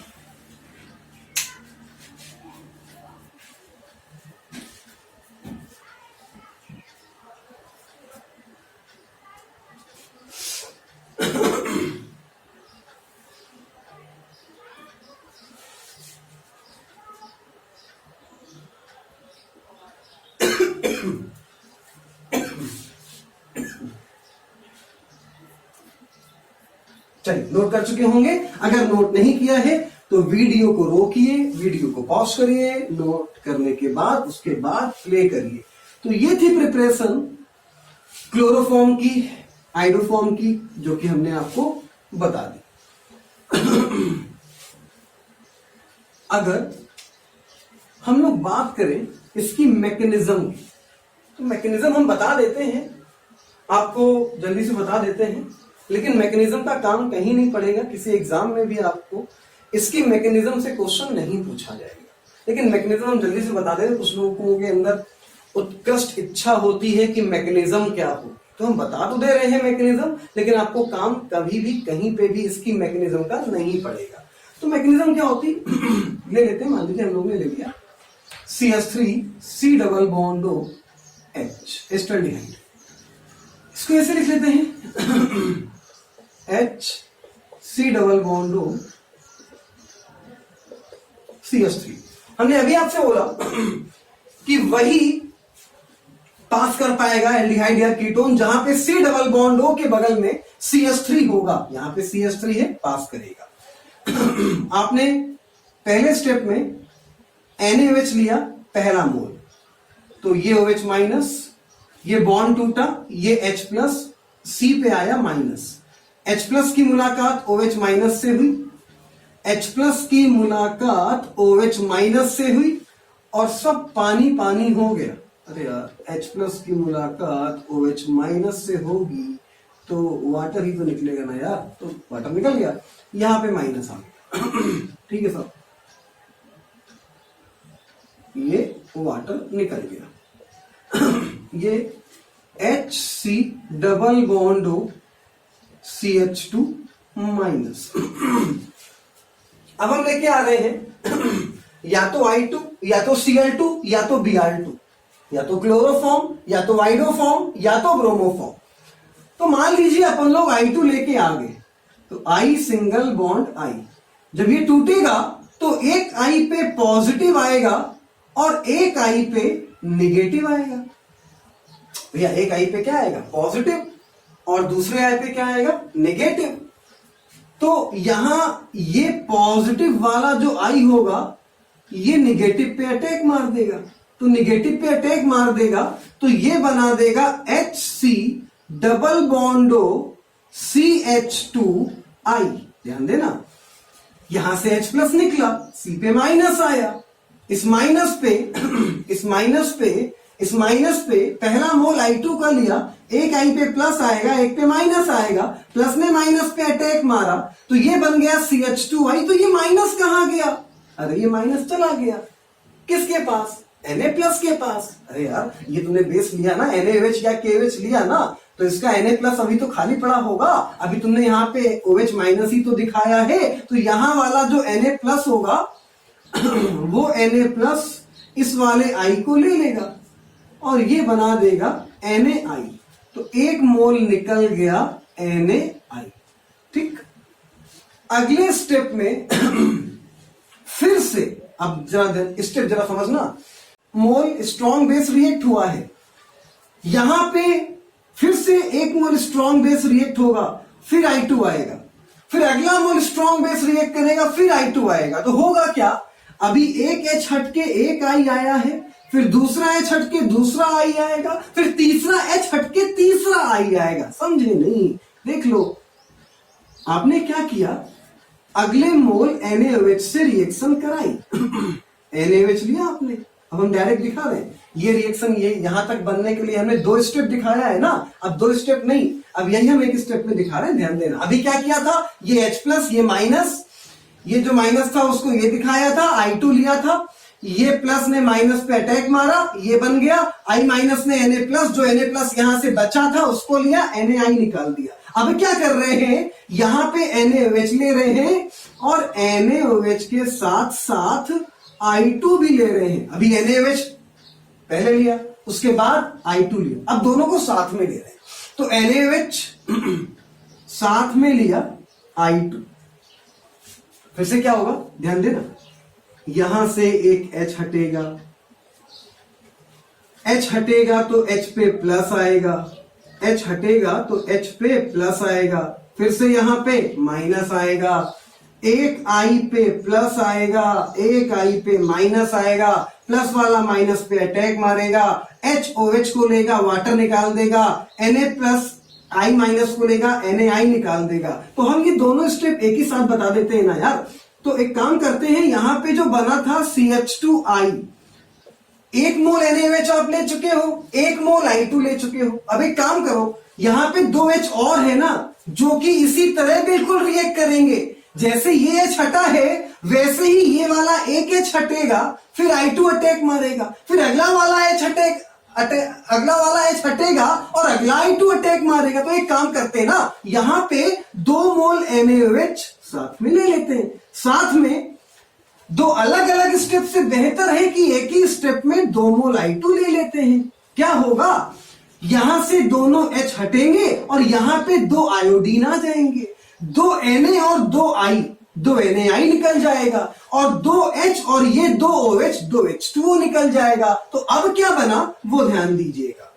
चलिए नोट कर चुके होंगे। अगर नोट नहीं किया है तो वीडियो को रोकिए, वीडियो को पॉज करिए, नोट करने के बाद उसके बाद प्ले करिए। तो ये थी प्रिपरेशन क्लोरोफॉर्म की, आइडोफॉर्म की, जो कि हमने आपको बता दी। अगर हम लोग बात करें इसकी मैकेनिज्म की, तो मैकेनिज्म हम बता देते हैं, आपको जल्दी से बता देते हैं, लेकिन मैकेनिज्म का काम कहीं नहीं पड़ेगा। किसी एग्जाम में भी आपको इसकी मैकेनिज्म से क्वेश्चन नहीं पूछा जाएगा, लेकिन मैकेनिज्म हम जल्दी से बता देते हैं। कुछ लोगों के अंदर उत्कृष्ट इच्छा होती है कि मैकेनिज्म क्या हो, तो हम बता तो दे रहे हैं मैकेनिज्म, लेकिन आपको काम कभी भी कहीं पे भी इसकी मैकेनिज्म का नहीं पड़ेगा। तो मैकेनिज्म क्या होती ले लेते हैं, मान लीजिए हम लोग ने ले लिया CH3 C double bond O H एस्टरडिहाइड। इसको ऐसे लिख लेते हैं H C double bond O CH3। हमने अभी आपसे बोला कि वही पास कर पाएगा एल्डिहाइड या कीटोन जहां पे C डबल बॉन्ड O के बगल में CH3 होगा। यहां पे CH3 है, पास करेगा। आपने पहले स्टेप में NaOH लिया पहला मोल, तो ये OH माइनस, ये बॉन्ड टूटा, ये H प्लस, C पे आया माइनस। H प्लस की मुलाकात OH माइनस से हुई, H प्लस की मुलाकात OH माइनस से हुई और सब पानी पानी हो गया। अरे यार, H प्लस की मुलाकात OH माइनस से होगी तो वाटर ही तो निकलेगा ना यार, तो वाटर निकल गया, यहां पे माइनस आ गया। ठीक है साहब, ये वाटर निकल गया। ये HC double bond O CH2 minus. अब हम लेके आ रहे हैं या तो I2 या तो Cl2 या तो Br2, या तो क्लोरोफॉर्म या तो आइडोफॉर्म या तो ब्रोमोफॉर्म। तो मान लीजिए अपन लोग I2 लेके आ गए, तो I सिंगल बॉन्ड I, जब ये टूटेगा तो एक I पे पॉजिटिव आएगा और एक I पे निगेटिव आएगा। भैया एक I पे क्या आएगा? पॉजिटिव, और दूसरे I पे क्या आएगा? नेगेटिव। तो यहां ये पॉजिटिव वाला जो I होगा ये निगेटिव पे अटैक मार देगा, तो निगेटिव पे अटैक मार देगा तो ये बना देगा HC double bond O CH2I। ध्यान देना, यहां से H प्लस निकला, C पे माइनस आया, इस माइनस पे पहला मोल I2 का लिया, एक I पे प्लस आएगा एक पे माइनस आएगा, प्लस ने माइनस पे अटैक मारा तो ये बन गया CH2I। तो ये माइनस कहां गया? अरे ये माइनस चला गया किसके पास? Na प्लस के पास। अरे यार, ये तुमने बेस लिया ना, NaOH या KOH लिया ना, तो इसका Na प्लस अभी तो खाली पड़ा होगा, अभी तुमने यहाँ पे OH माइनस ही तो दिखाया है, तो यहां वाला जो Na प्लस होगा वो Na प्लस इस वाले I को ले लेगा और ये बना देगा NaI। तो एक मोल निकल गया NaI। ठीक, अगले स्टेप में फिर से, अब जरा स्टेप जरा समझना, मोल स्ट्रॉन्ग बेस रिएक्ट हुआ है, यहां पे फिर से एक मोल स्ट्रॉन्ग बेस रिएक्ट होगा, फिर I2 आएगा, फिर अगला मोल स्ट्रॉन्ग बेस रिएक्ट करेगा, फिर I2 आएगा। तो होगा क्या? अभी एक H हटके एक I आया है, फिर दूसरा H हटके दूसरा I आएगा, फिर तीसरा H हटके तीसरा I आएगा। समझे नहीं? देख लो, आपने क्या किया, अगले मोल NaOH से रिएक्शन कराई। NaOH लिया आपने अब हम डायरेक्ट दिखा रहे हैं ये रिएक्शन, ये यहां तक बनने के लिए हमने 2 स्टेप दिखाया है ना, अब 2 स्टेप नहीं, अब यही हम 1 स्टेप में दिखा रहे हैं, ध्यान देना। अभी क्या किया था, ये H प्लस, ये माइनस, ये जो माइनस था उसको ये दिखाया था, I2 लिया था, ये प्लस ने माइनस पे अटैक मारा, ये बन गया I माइनस ने Na प्लस, जो Na प्लस यहां से बचा था उसको लिया, NaI निकाल दिया। अब क्या कर रहे हैं, यहां पे NaOH ले रहे हैं और NaOH के साथ साथ I2 भी ले रहे हैं। अभी NaOH पहले लिया, उसके बाद I2 लिया, अब दोनों को साथ में ले रहे हैं, तो NaOH साथ में लिया I2, फिर से क्या होगा, ध्यान देना, यहां से एक H हटेगा, H हटेगा तो H पे प्लस आएगा, H हटेगा तो H पे प्लस आएगा, फिर से यहां पे माइनस आएगा, एक I पे प्लस आएगा, एक I पे माइनस आएगा, प्लस वाला माइनस पे अटैक मारेगा, HOH को लेगा, वाटर निकाल देगा, Na प्लस I माइनस को लेगा, NaI निकाल देगा। तो हम ये दोनों स्टेप एक ही साथ बता देते हैं ना यार। तो एक काम करते हैं, यहां पे जो बना था CH2I, 1 मोल NaOH आप ले चुके हो, 1 मोल I2 ले चुके हो। अब एक काम करो, यहां पे 2 H और है ना, जो कि इसी तरह बिल्कुल रिएक्ट करेंगे, जैसे ये H हटा है वैसे ही ये वाला एक H हटेगा, फिर I2 अटैक मारेगा, फिर अगला वाला H हटेगा और अगला I2 अटैक मारेगा। तो एक काम करते हैं ना, यहां पे 2 मोल NaOH साथ में ले लेते हैं, साथ में 2 अलग अलग स्टेप से बेहतर है कि एक ही स्टेप में 2 मोल I2 ले लेते हैं। क्या होगा, यहां से दोनों H हटेंगे और यहां पे 2 आयोडीन आ जाएंगे, 2 Na और 2 I, 2 NaI निकल जाएगा और 2 H और ये 2 OH, 2 H2O निकल जाएगा। तो अब क्या बना वो ध्यान दीजिएगा,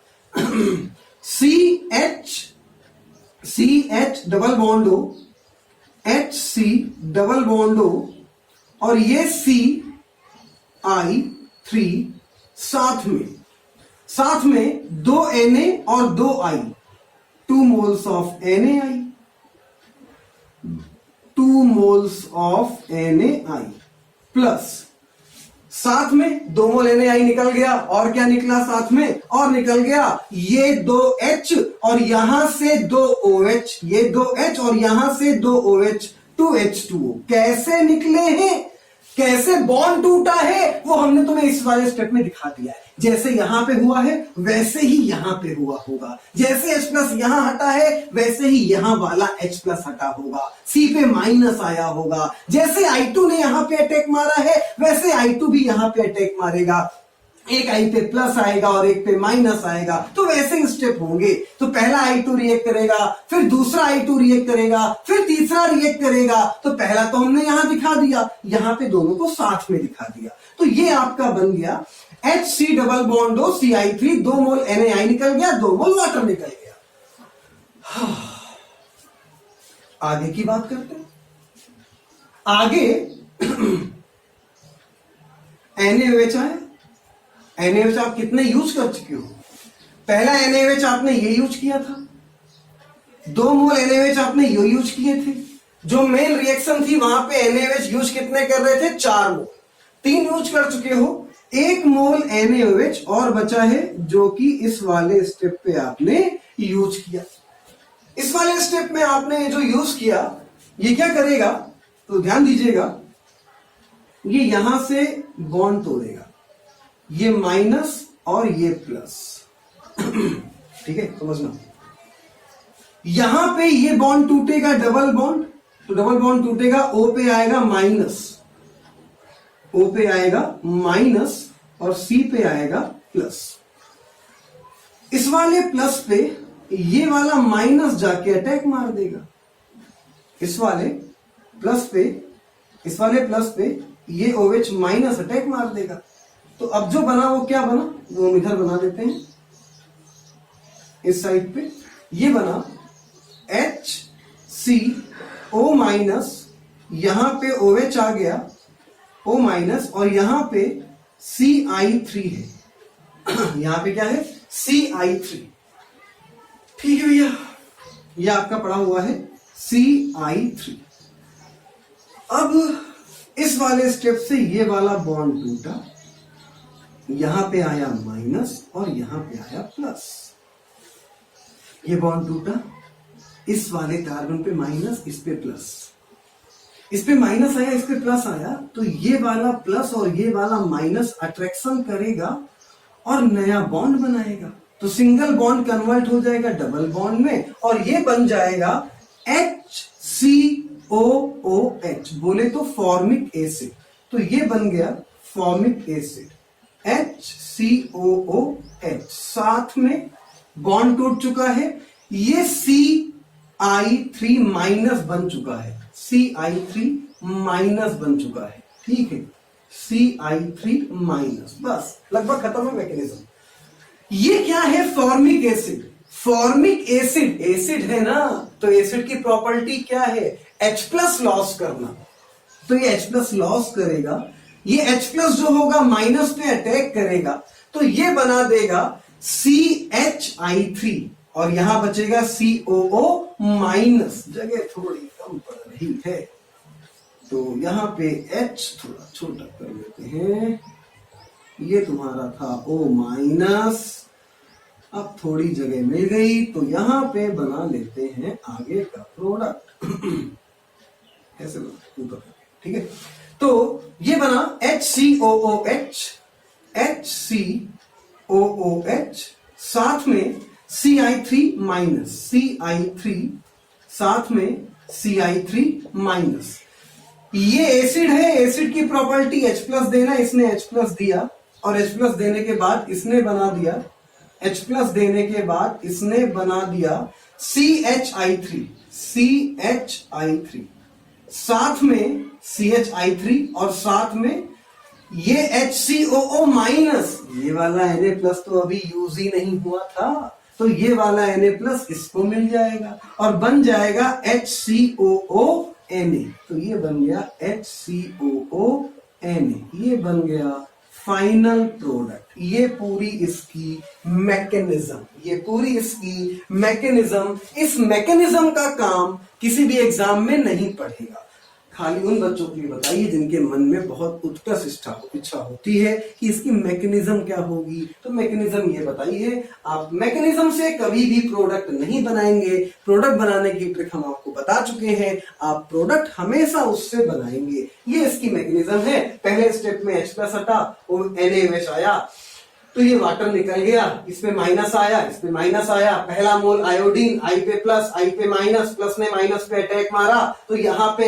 CH double bond O, HC double bond O और ये CI3 साथ में 2 Na और 2 I, 2 moles of NaI, 2 moles of NaI plus साथ में 2 मोल NaI निकल गया, और क्या निकला साथ में, और निकल गया ये 2 H और यहां से 2 OH, ये 2 H और यहां से 2 OH, 2 H2O। कैसे निकले हैं, कैसे बॉन्ड टूटा है, वो हमने तुम्हें इस वाले स्टेप में दिखा दिया है। जैसे यहां पे हुआ है वैसे ही यहां पे हुआ होगा, जैसे H प्लस यहां हटा है वैसे ही यहां वाला H प्लस हटा होगा, C पे माइनस आया होगा, जैसे I2 ने यहां पे अटैक मारा है वैसे I2 भी यहां पे अटैक मारेगा, एक I पे प्लस आएगा और एक पे माइनस आएगा, तो वैसे ही स्टेप होंगे। तो पहला I2 रिएक्ट करेगा, फिर दूसरा I2 रिएक्ट करेगा, फिर तीसरा रिएक्ट करेगा। तो पहला तो हमने यहां दिखा दिया, यहां पे दोनों को साथ में दिखा दिया। तो ये आपका बन गया HC double bond O CI3, 2 मोल NaI निकल गया, 2 मोल वाटर निकल गया। आगे की बात करते हैं। आगे NaOH आया, NaOH आप कितने यूज कर चुके हो, पहला NaOH आपने ये यूज किया था, 2 मोल NaOH आपने ये यूज किए थे, जो मेन रिएक्शन थी वहां पे NaOH यूज कितने कर रहे थे, 4 मोल, 3 यूज कर चुके हो, 1 मोल NaOH और बचा है जो कि इस वाले स्टेप पे आपने यूज किया। इस वाले स्टेप में आपने जो यूज किया ये क्या करेगा, तो ध्यान दीजिएगा, ये यहां से बॉन्ड तोड़ेगा, ये माइनस और ये प्लस, ठीक है, समझना। यहां पे ये बॉन्ड टूटेगा, डबल बॉन्ड, तो डबल बॉन्ड टूटेगा, O पे आएगा माइनस, O पे आएगा माइनस और C पे आएगा प्लस। इस वाले प्लस पे ये वाला माइनस जाके अटैक मार देगा, इस वाले प्लस पे ये OH माइनस अटैक मार देगा। तो अब जो बना वो क्या बना, वो हम इधर बना देते हैं, इस साइड पे ये बना HCO माइनस, यहां पे OH आ गया O माइनस और यहां पे CI3 है, यहां पे क्या है, CI3, ठीक है भैया, ये आपका पड़ा हुआ है CI3। अब इस वाले स्टेप से ये वाला बॉन्ड टूटा यहां पे आया माइनस और यहां पे आया प्लस, ये बॉन्ड टूटा, इस वाले कार्बन पे माइनस, इस पे प्लस, इस पे माइनस आया, इस पे प्लस आया, तो ये वाला प्लस और ये वाला माइनस अट्रैक्शन करेगा और नया बॉन्ड बनाएगा, तो सिंगल बॉन्ड कन्वर्ट हो जाएगा डबल बॉन्ड में और ये बन जाएगा HCOOH, बोले तो फॉर्मिक एसिड, तो ये बन गया फॉर्मिक एसिड HCOOH, साथ में बॉन्ड टूट चुका है, ये CI3 माइनस बन चुका है, CI3 माइनस बन चुका है, ठीक है, CI3 माइनस, बस लगभग खत्म है मैकेनिज्म। ये क्या है? Formic acid. Formic acid acid है ना, तो एसिड की प्रॉपर्टी क्या है? H प्लस लॉस करना, तो ये H प्लस लॉस करेगा, ये H प्लस जो होगा माइनस पे अटैक करेगा, तो ये बना देगा CHI3 और यहां बचेगा COO माइनस, जगह थोड़ी कम पड़ रही है तो यहां पे H थोड़ा छोटा कर लेते हैं, ये तुम्हारा था O माइनस, अब थोड़ी जगह मिल गई तो यहां पे बना लेते हैं आगे का प्रोडक्ट ऐसे ऊपर, ठीक है, तो ये बना HCOOH, HCOOH साथ में CI3 माइनस, CI3 साथ में CI3 माइनस, ये एसिड है, एसिड की प्रॉपर्टी H प्लस देना, इसने H प्लस दिया और H प्लस देने के बाद इसने बना दिया, H प्लस देने के बाद इसने बना दिया CHI3, CHI3 साथ में CHI3 और साथ में ये HCOO माइनस, ये वाला Na प्लस तो अभी यूज ही नहीं हुआ था, तो ये वाला Na प्लस इसको मिल जाएगा और बन जाएगा HCOONA, तो ये बन गया HCOONA, ये बन गया फाइनल प्रोडक्ट। ये पूरी इसकी मैकेनिज्म, ये पूरी इसकी मैकेनिज्म, इस मैकेनिज्म का काम किसी भी एग्जाम में नहीं पढ़ेगा, खाली उन बच्चों के लिए बताइए जिनके मन में बहुत उत्कर्ष इच्छा होती है कि इसकी मैकेनिज्म क्या होगी, तो मैकेनिज्म ये बताइए। आप मैकेनिज्म से कभी भी प्रोडक्ट नहीं बनाएंगे, प्रोडक्ट बनाने की ट्रिक हम आपको बता चुके हैं, आप प्रोडक्ट हमेशा उससे बनाएंगे, ये इसकी मैकेनिज्म है। पहले स्टेप में H प्लस हटा, NaOH आया, तो ये वाटर निकल गया, इस पे माइनस आया, इस पे माइनस आया, पहला मोल आयोडीन, I पे प्लस, I पे माइनस, प्लस ने माइनस पे अटैक मारा, तो यहाँ पे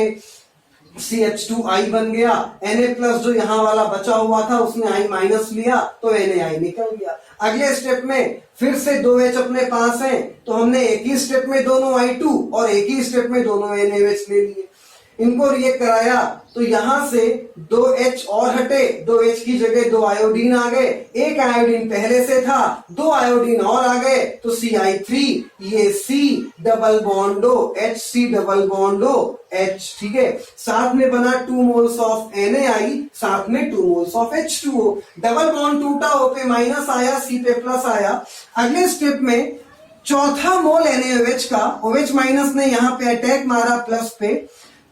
CH2I बन गया, Na प्लस जो यहाँ वाला बचा हुआ था उसने I माइनस लिया तो NaI निकल गया। अगले स्टेप में फिर से 2H अपने पास हैं, तो हमने एक ही स्टेप में दोनों I2 और एक ही स्टेप में दोनों NaOH ले लिए, इनको रिएक्ट कराया तो यहां से 2H और हटे, 2H की जगह 2 आयोडीन आ गए, एक आयोडीन पहले से था, 2 आयोडीन और आ गए, तो CI3, ये C double बॉन्डो HC double बॉन्डो H, ठीक है, साथ में बना 2 मोल्स ऑफ NaI, साथ में 2 moles of H2O, double bond टूटा, O पे माइनस आया, C पे प्लस आया। अगले स्टेप में चौथा मोल NaOH का, OH माइनस ने यहां पे अटैक मारा प्लस पे,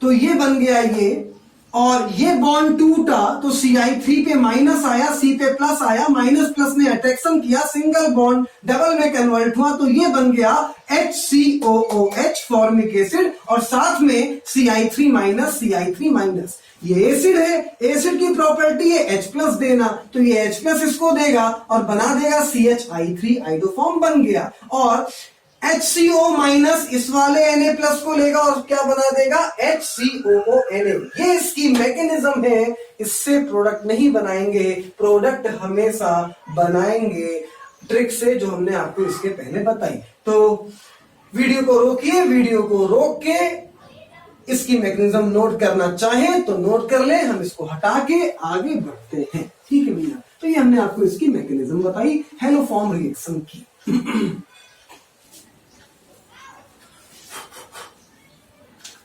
तो ये बन गया ये, और ये बॉन्ड टूटा तो CI3 पे माइनस आया, C पे प्लस आया, माइनस प्लस ने अट्रैक्शन किया, सिंगल बॉन्ड डबल में कन्वर्ट हुआ, तो ये बन गया HCOOH फॉर्मिक एसिड और साथ में CI3 माइनस, CI3 माइनस। ये एसिड है, एसिड की प्रॉपर्टी है H प्लस देना, तो ये H प्लस इसको देगा और बना देगा CHI3, आइडोफॉर्म बन गया, और HCO माइनस इस वाले Na प्लस को लेगा और क्या बना देगा HCOONA। ये इसकी मैकेनिज्म है, इससे प्रोडक्ट नहीं बनाएंगे, प्रोडक्ट हमेशा बनाएंगे ट्रिक से जो हमने आपको इसके पहले बताई। तो वीडियो को रोकिए, वीडियो को रोक के इसकी मैकेनिज्म नोट करना चाहें तो नोट कर ले, हम इसको हटा के आगे बढ़ते हैं, ठीक है भैया। तो ये हमने आपको इसकी मैकेनिज्म बताई हेलोफॉर्म रिएक्शन की।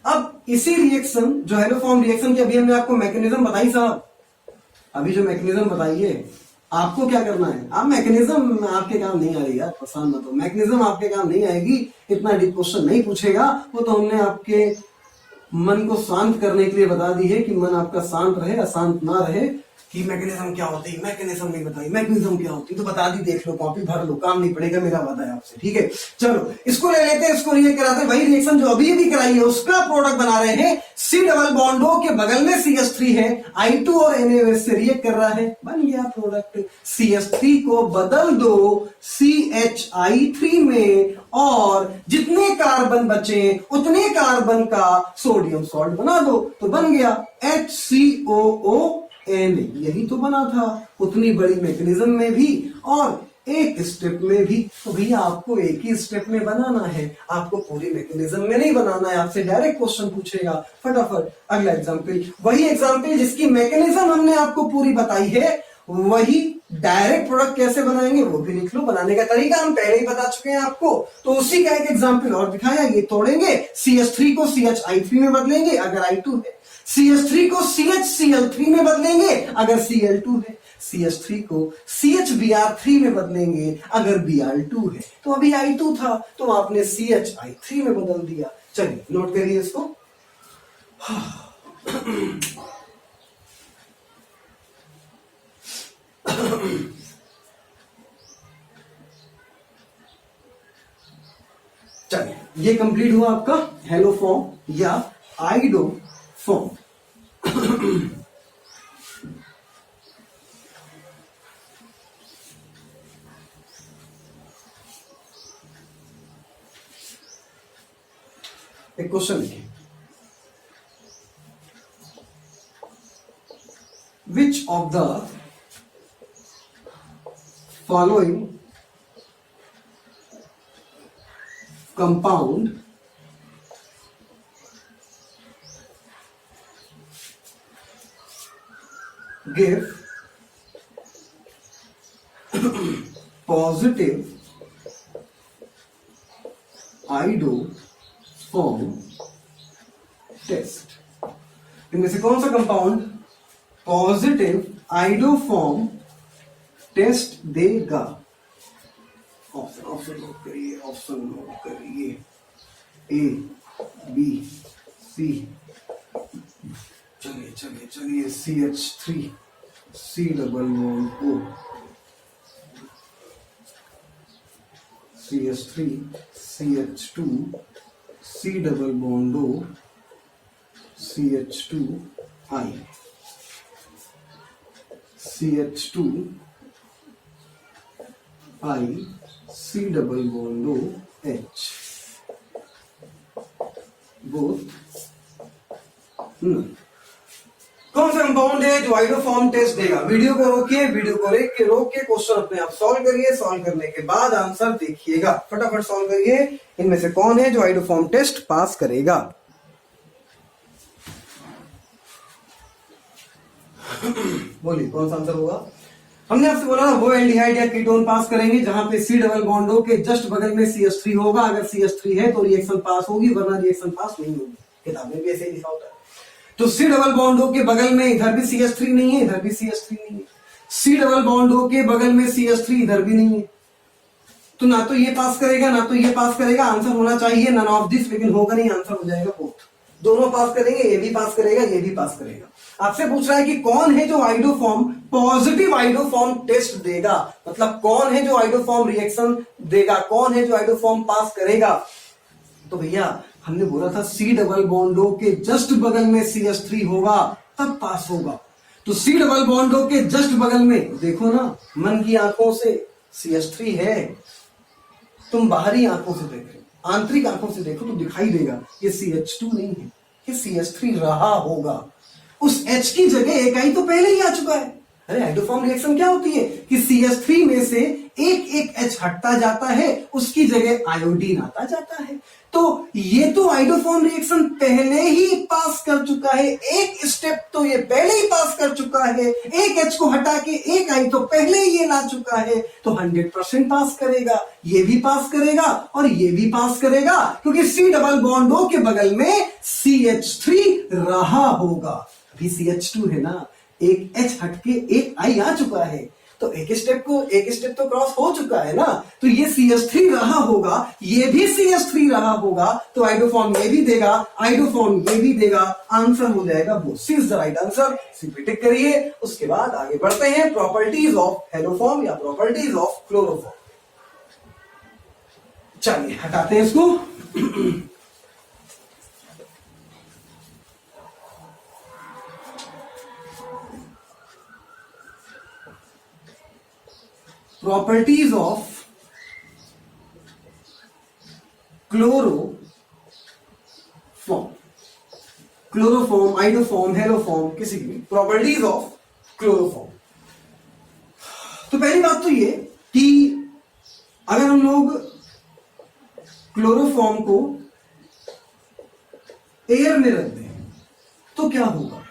अब इसी रिएक्शन जो हेलोफॉर्म रिएक्शन की अभी हमने आपको मैकेनिज्म बताई साहब, अभी जो मैकेनिज्म बताइए आपको क्या करना है, आप मैकेनिज्म आपके काम नहीं आएगी यार, परेशान मत हो, मैकेनिज्म आपके काम नहीं आएगी, इतना डीप क्वेश्चन नहीं पूछेगा, वो तो हमने आपके मन को शांत करने के लिए बता दी है कि मन आपका शांत रहे, अशांत ना रहे, कि मैकेनिज्म क्या होती है, मैकेनिज्म नहीं बताई, मैकेनिज्म क्या होती है, तो बता दी, देख लो, कॉपी भर लो, काम नहीं पड़ेगा, मेरा वादा है आपसे, ठीक है। चलो इसको ले लेते हैं, इसको ये कराते हैं, वही रिएक्शन जो अभी भी कराई है उसका प्रोडक्ट बना रहे हैं। सी डबल बॉन्ड O के बगल में CH3 है, I2 और NaOH से रिएक्ट कर रहा है, बन गया प्रोडक्ट। CH3 को बदल दो CHI3 में और जितने कार्बन बचे उतने कार्बन का सोडियम सॉल्ट बना दो, तो बन गया HCOONA। यही तो बना था उतनी बड़ी मैकेनिज्म में भी और एक स्टेप में भी। तो भैया आपको एक ही स्टेप में बनाना है, आपको पूरी मैकेनिज्म में नहीं बनाना है। आपसे डायरेक्ट क्वेश्चन पूछेगा, फटाफट अगला एग्जांपल, वही एग्जांपल जिसकी मैकेनिज्म हमने आपको पूरी बताई है, वही डायरेक्ट प्रोडक्ट कैसे बनाएंगे वो भी लिख लो। बनाने का तरीका हम पहले ही बता चुके हैं आपको, तो उसी का एक एग्जांपल और दिखाया। ये तोड़ेंगे, CH3 को CHI3 में बदलेंगे अगर I2 है, CH3 को CHCl3 में बदलेंगे अगर Cl2 है, CH3 को CHBr3 में बदलेंगे अगर Br2 है। तो अभी I2 था तो आपने CHI3 में बदल दिया। चलिए नोट करिए इसको। चलिए ये कंप्लीट हुआ आपका हेलो फॉर्म या आइडो फॉर्म। एक क्वेश्चन लिखिए, which of the following compound give positive iodoform test. इनमें से कौन सा कंपाउंड पॉजिटिव आइडोफॉर्म टेस्ट देगा? ऑप्शन नोट करिए, ऑप्शन नोट करिए, A B C। चलिए चलिए चलिए, CH3 C double bond O, CH3 CH2 C double bond O, CH2 I, CH2 I C double bond O H, both none. कौन सा compound है जो आइडोफॉर्म टेस्ट देगा? वीडियो को रोकिए, वीडियो को रोक के क्वेश्चन अपने आप सॉल्व करिए, सॉल्व करने के बाद आंसर देखिएगा, फटाफट सॉल्व करिए। इनमें से कौन है जो आइडोफॉर्म टेस्ट पास करेगा? बोलिए कौन सा आंसर होगा? हमने आपसे बोला वो एल्डिहाइड या कीटोन पास करेंगे जहां पे C डबल बॉन्ड O के जस्ट बगल में CH3 होगा। अगर CH3 है तो रिएक्शन पास होगी, वरना रिएक्शन पास नहीं होगी। किताब में भी ऐसे ही लिखा होता है। तो C डबल बॉन्ड O के बगल में इधर भी CH3 नहीं है, इधर भी CH3 नहीं है। C डबल बॉन्ड O के बगल में CH3 इधर भी नहीं है, तो ना तो ये पास करेगा ना तो ये पास करेगा। आंसर होना चाहिए नन ऑफ दिस, लेकिन होगा नहीं, आंसर हो जाएगा बोथ। दोनों पास करेंगे, ये भी पास करेगा, ये भी पास करेगा। आपसे पूछ रहा है कि कौन है जो आइडोफॉर्म पॉजिटिव आइडोफॉर्म टेस्ट देगा, मतलब कौन है जो आइडोफॉर्म रिएक्शन देगा, कौन है जो आइडोफॉर्म पास करेगा। तो भैया हमने बोला था C डबल बॉन्ड O के जस्ट बगल में CH3 होगा तब पास होगा। तो C डबल बॉन्ड O के जस्ट बगल में देखो ना, मन की आंखों से CH3 है, तुम बाहरी आंखों से देख रहे हो, आंतरिक आंखों से देखो तो दिखाई देगा ये CH2 नहीं है, ये CH3 रहा होगा। उस H की जगह एक आई तो पहले ही आ चुका है। अरे आइडोफॉर्म रिएक्शन क्या होती है कि CH3 में से एक एक H हटता जाता है, उसकी जगह आयोडीन आता जाता है। तो ये तो आइडोफॉर्म रिएक्शन पहले ही पास कर चुका है, एक स्टेप तो ये पहले ही पास कर चुका है, एक H को हटा के एक आई तो पहले ही ये ला चुका है, तो 100% पास करेगा। ये भी पास करेगा और ये भी पास करेगा, क्योंकि C डबल बॉन्ड O के बगल में CH3 रहा होगा। अभी CH2 है ना, एक H हटके एक I आ चुका है, तो एक स्टेप तो क्रॉस हो चुका है ना, तो ये CH3 रहा होगा, ये भी CH3 रहा होगा, तो आइडोफॉर्म ये भी देगा, आइडोफॉर्म ये भी देगा, आंसर हो जाएगा both. C is the right answer. C पे टिक करिए। उसके बाद आगे बढ़ते हैं प्रॉपर्टीज ऑफ हेलोफॉर्म या प्रॉपर्टीज ऑफ क्लोरोफॉर्म। चलिए हटाते हैं इसको। Properties of chloroform, iodoform, haloform, किसी की भी प्रॉपर्टीज ऑफ क्लोरोफॉर्म। तो पहली बात तो ये कि अगर हम लोग क्लोरोफॉर्म को एयर में रख दें तो क्या होगा।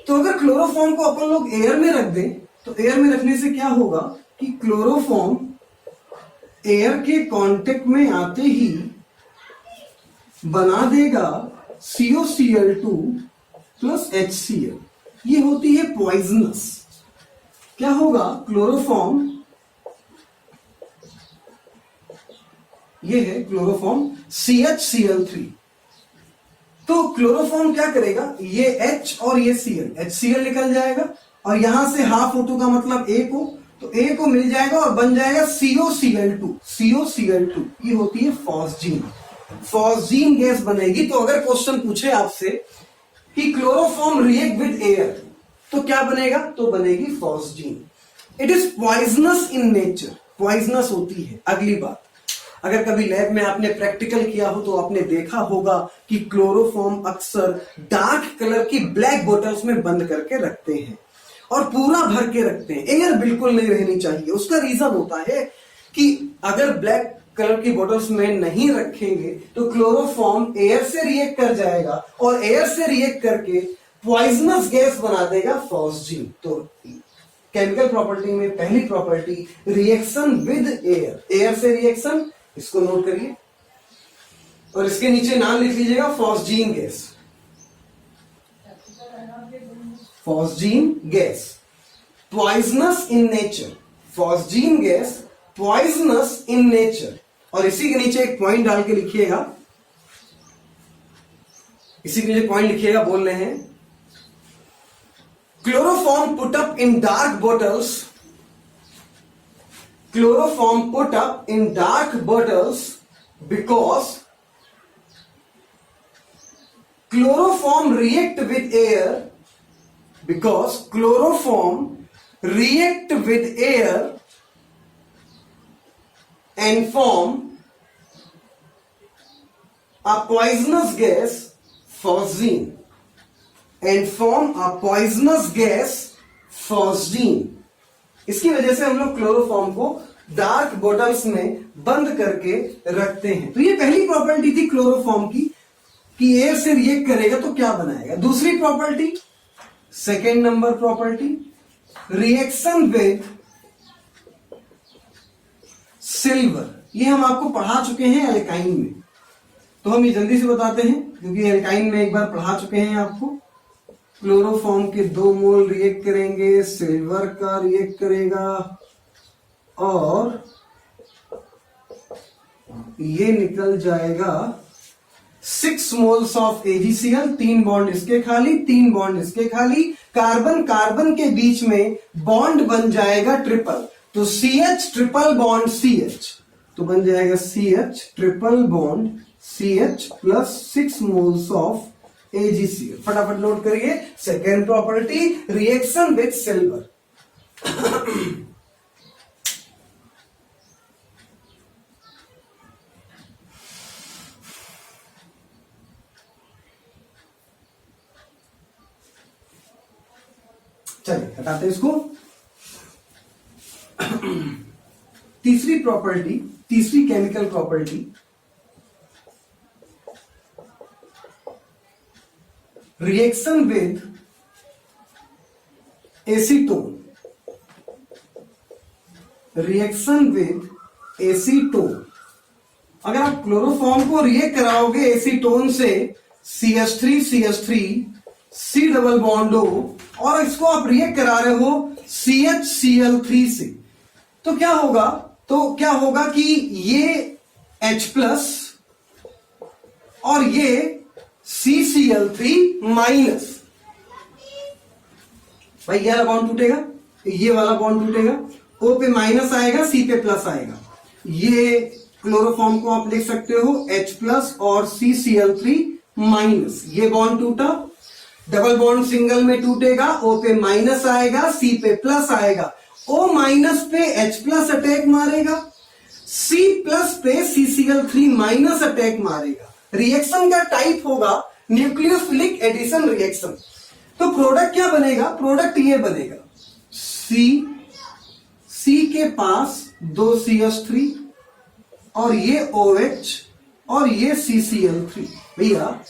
तो अगर क्लोरोफॉर्म को अपन लोग एयर में रख दें तो एयर में रखने से क्या होगा कि क्लोरोफॉर्म एयर के कांटेक्ट में आते ही बना देगा COCl2 प्लस HCl। ये होती है पॉइजनस। क्या होगा, क्लोरोफॉर्म, ये है क्लोरोफॉर्म CHCl3। तो क्लोरोफॉर्म क्या करेगा, ये H और ये Cl, HCl निकल जाएगा और यहां से हाफ O2 का मतलब A को, तो A को मिल जाएगा और बन जाएगा COCl2। ये होती है फॉस्जीन। फॉस्जीन गैस बनेगी। तो अगर क्वेश्चन पूछे आपसे कि क्लोरोफॉर्म रिएक्ट विद एयर तो क्या बनेगा, तो बनेगी phosgene. It is poisonous in nature, poisonous होती है। अगली बात, अगर कभी लैब में आपने प्रैक्टिकल किया हो तो आपने देखा होगा कि क्लोरोफॉर्म अक्सर डार्क कलर की ब्लैक बोतल्स में बंद करके रखते हैं और पूरा भर के रखते हैं। एयर बिल्कुल नहीं रहनी चाहिए। उसका रीजन होता है कि अगर ब्लैक कलर की बोतल्स में नहीं रखेंगे तो क्लोरोफॉर्म एयर से रिएक्ट कर जाएगा और एयर से रिएक्ट करके पॉइजनस गैस बना देगा फॉस्जीन। तो केमिकल प्रॉपर्टी में पहली property reaction with air, air से रिएक्शन, इसको नोट करिए और इसके नीचे नाम लिख लीजिएगा phosgene gas. Phosgene gas poisonous in nature, phosgene gas poisonous in nature. और इसी के नीचे एक पॉइंट डाल के लिखिएगा, इसी के नीचे पॉइंट लिखिएगा, बोल रहे हैं chloroform put up in dark bottles, chloroform put up in dark bottles because chloroform react with air, because chloroform react with air and form a poisonous gas phosgene and form a poisonous gas phosgene। इसकी वजह से हम लोग chloroform को dark bottles में बंद करके रखते हैं। तो ये पहली प्रॉपर्टी थी क्लोरोफॉर्म की कि एयर से रिएक्ट करेगा तो क्या बनाएगा। दूसरी property, second number property, reaction with silver. ये हम आपको पढ़ा चुके हैं एल्काइन में, तो हम ये जल्दी से बताते हैं क्योंकि एल्काइन में एक बार पढ़ा चुके हैं आपको। क्लोरोफॉर्म के 2 मोल रिएक्ट करेंगे, सिल्वर का रिएक्ट करेगा और ये निकल जाएगा 6 मोल्स ऑफ AgCl, 3 बॉन्ड इसके खाली, 3 बॉन्ड इसके खाली, कार्बन कार्बन के बीच में बॉन्ड बन जाएगा ट्रिपल, तो CH ट्रिपल बॉन्ड CH, तो बन जाएगा CH triple bond CH plus 6 moles of AgCl। फटाफट नोट करिए। Second property, reaction with silver. चलिए हटाते हैं इसको। तीसरी प्रॉपर्टी, तीसरी chemical property, reaction with acetone, reaction with acetone. अगर आप क्लोरोफॉर्म को रिएक्ट कराओगे एसीटोन से, CH3 CH3 C double bond O, और इसको आप रिएक्ट करा रहे हो CHCl3 से, तो क्या होगा कि ये H प्लस और ये CCl3 माइनस, भाई ये वाला बॉन्ड टूटेगा, ये वाला बॉन्ड टूटेगा, O पे माइनस आएगा, C पे प्लस आएगा। ये क्लोरोफॉर्म को आप लिख सकते हो H प्लस और CCl3 माइनस, ये बॉन्ड टूटा। डबल बॉन्ड सिंगल में टूटेगा, O पे माइनस आएगा, C पे प्लस आएगा, O माइनस पे H प्लस अटैक मारेगा, C प्लस पे CCl3 माइनस अटैक मारेगा। रिएक्शन का टाइप होगा न्यूक्लियोफिलिक एडिशन रिएक्शन। तो प्रोडक्ट क्या बनेगा? प्रोडक्ट ये बनेगा, C के पास 2 CH3 और ये OH और ये CCl3। भैया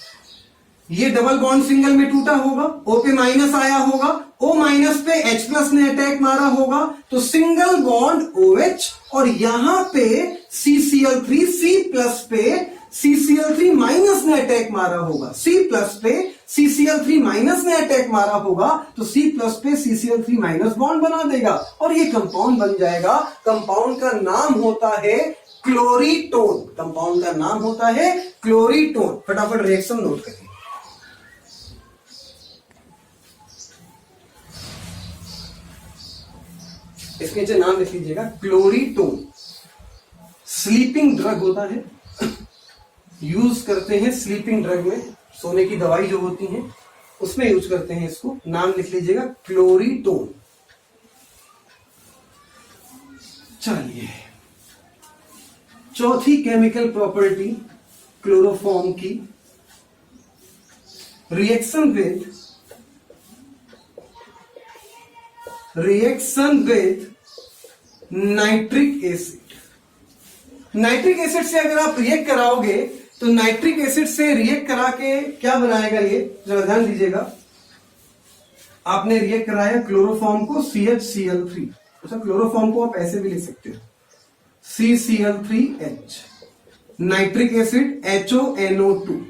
ये डबल बॉन्ड सिंगल में टूटा होगा, O पे माइनस आया होगा, O माइनस पे H प्लस ने अटैक मारा होगा, तो सिंगल बॉन्ड OH और यहां पे CCl3, C प्लस पे CCl3 माइनस ने अटैक मारा होगा, C प्लस पे CCl3 माइनस ने अटैक मारा होगा, तो C प्लस पे CCl3 माइनस बॉन्ड बना देगा और ये कंपाउंड बन जाएगा। कंपाउंड का नाम होता है क्लोरीटोन। कंपाउंड का नाम होता है क्लोरीटोन। फटाफट रिएक्शन नोट करिए। इसके नीचे नाम लिख लीजिएगा क्लोरीटोन। स्लीपिंग ड्रग होता है, यूज करते हैं स्लीपिंग ड्रग में, सोने की दवाई जो होती है उसमें यूज करते हैं इसको। नाम लिख लीजिएगा क्लोरीटोन। चलिए, चौथी केमिकल प्रॉपर्टी क्लोरोफॉर्म की, reaction with nitric acid. Nitric acid से अगर आप रिएक्ट कराओगे तो नाइट्रिक एसिड से रिएक्ट करा के क्या बनाएगा, ये जरा ध्यान दीजिएगा। आपने रिएक्ट कराया क्लोरोफॉर्म को CHCl3, अच्छा क्लोरोफॉर्म को आप ऐसे भी लिख सकते हो CCl3H, नाइट्रिक एसिड HONO2,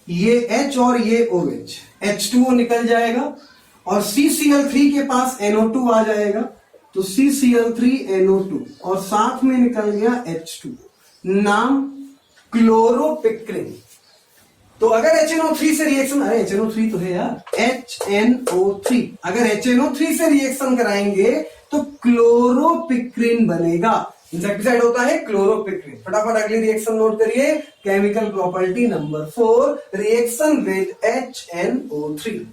ये H और ये OH, H2O निकल जाएगा और CCl3 के पास NO2 आ जाएगा, तो CCl3NO2 और साथ में निकल गया H2, नाम क्लोरोपिक्रिन। तो अगर HNO3 से रिएक्शन, अरे HNO3 तो है यार, HNO3, अगर HNO3 से रिएक्शन कराएंगे तो क्लोरोपिक्रिन बनेगा। इंसेक्टिसाइड होता है क्लोरोपिक्रिन। फटाफट अगली रिएक्शन नोट करिए, chemical property number 4, reaction with HNO3।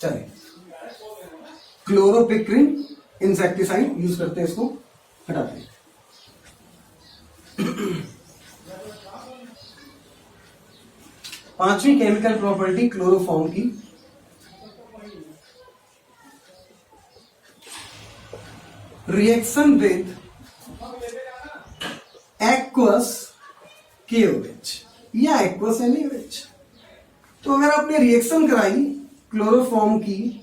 चलिए, क्लोरोपिक्रिन इंसेक्टिसाइड यूज करते हैं, इसको हटाते हैं। पांचवी केमिकल प्रॉपर्टी क्लोरोफॉर्म की, रिएक्शन विद एक्वस KOH या एक्वस NaOH। तो अगर आपने रिएक्शन कराई क्लोरोफॉर्म की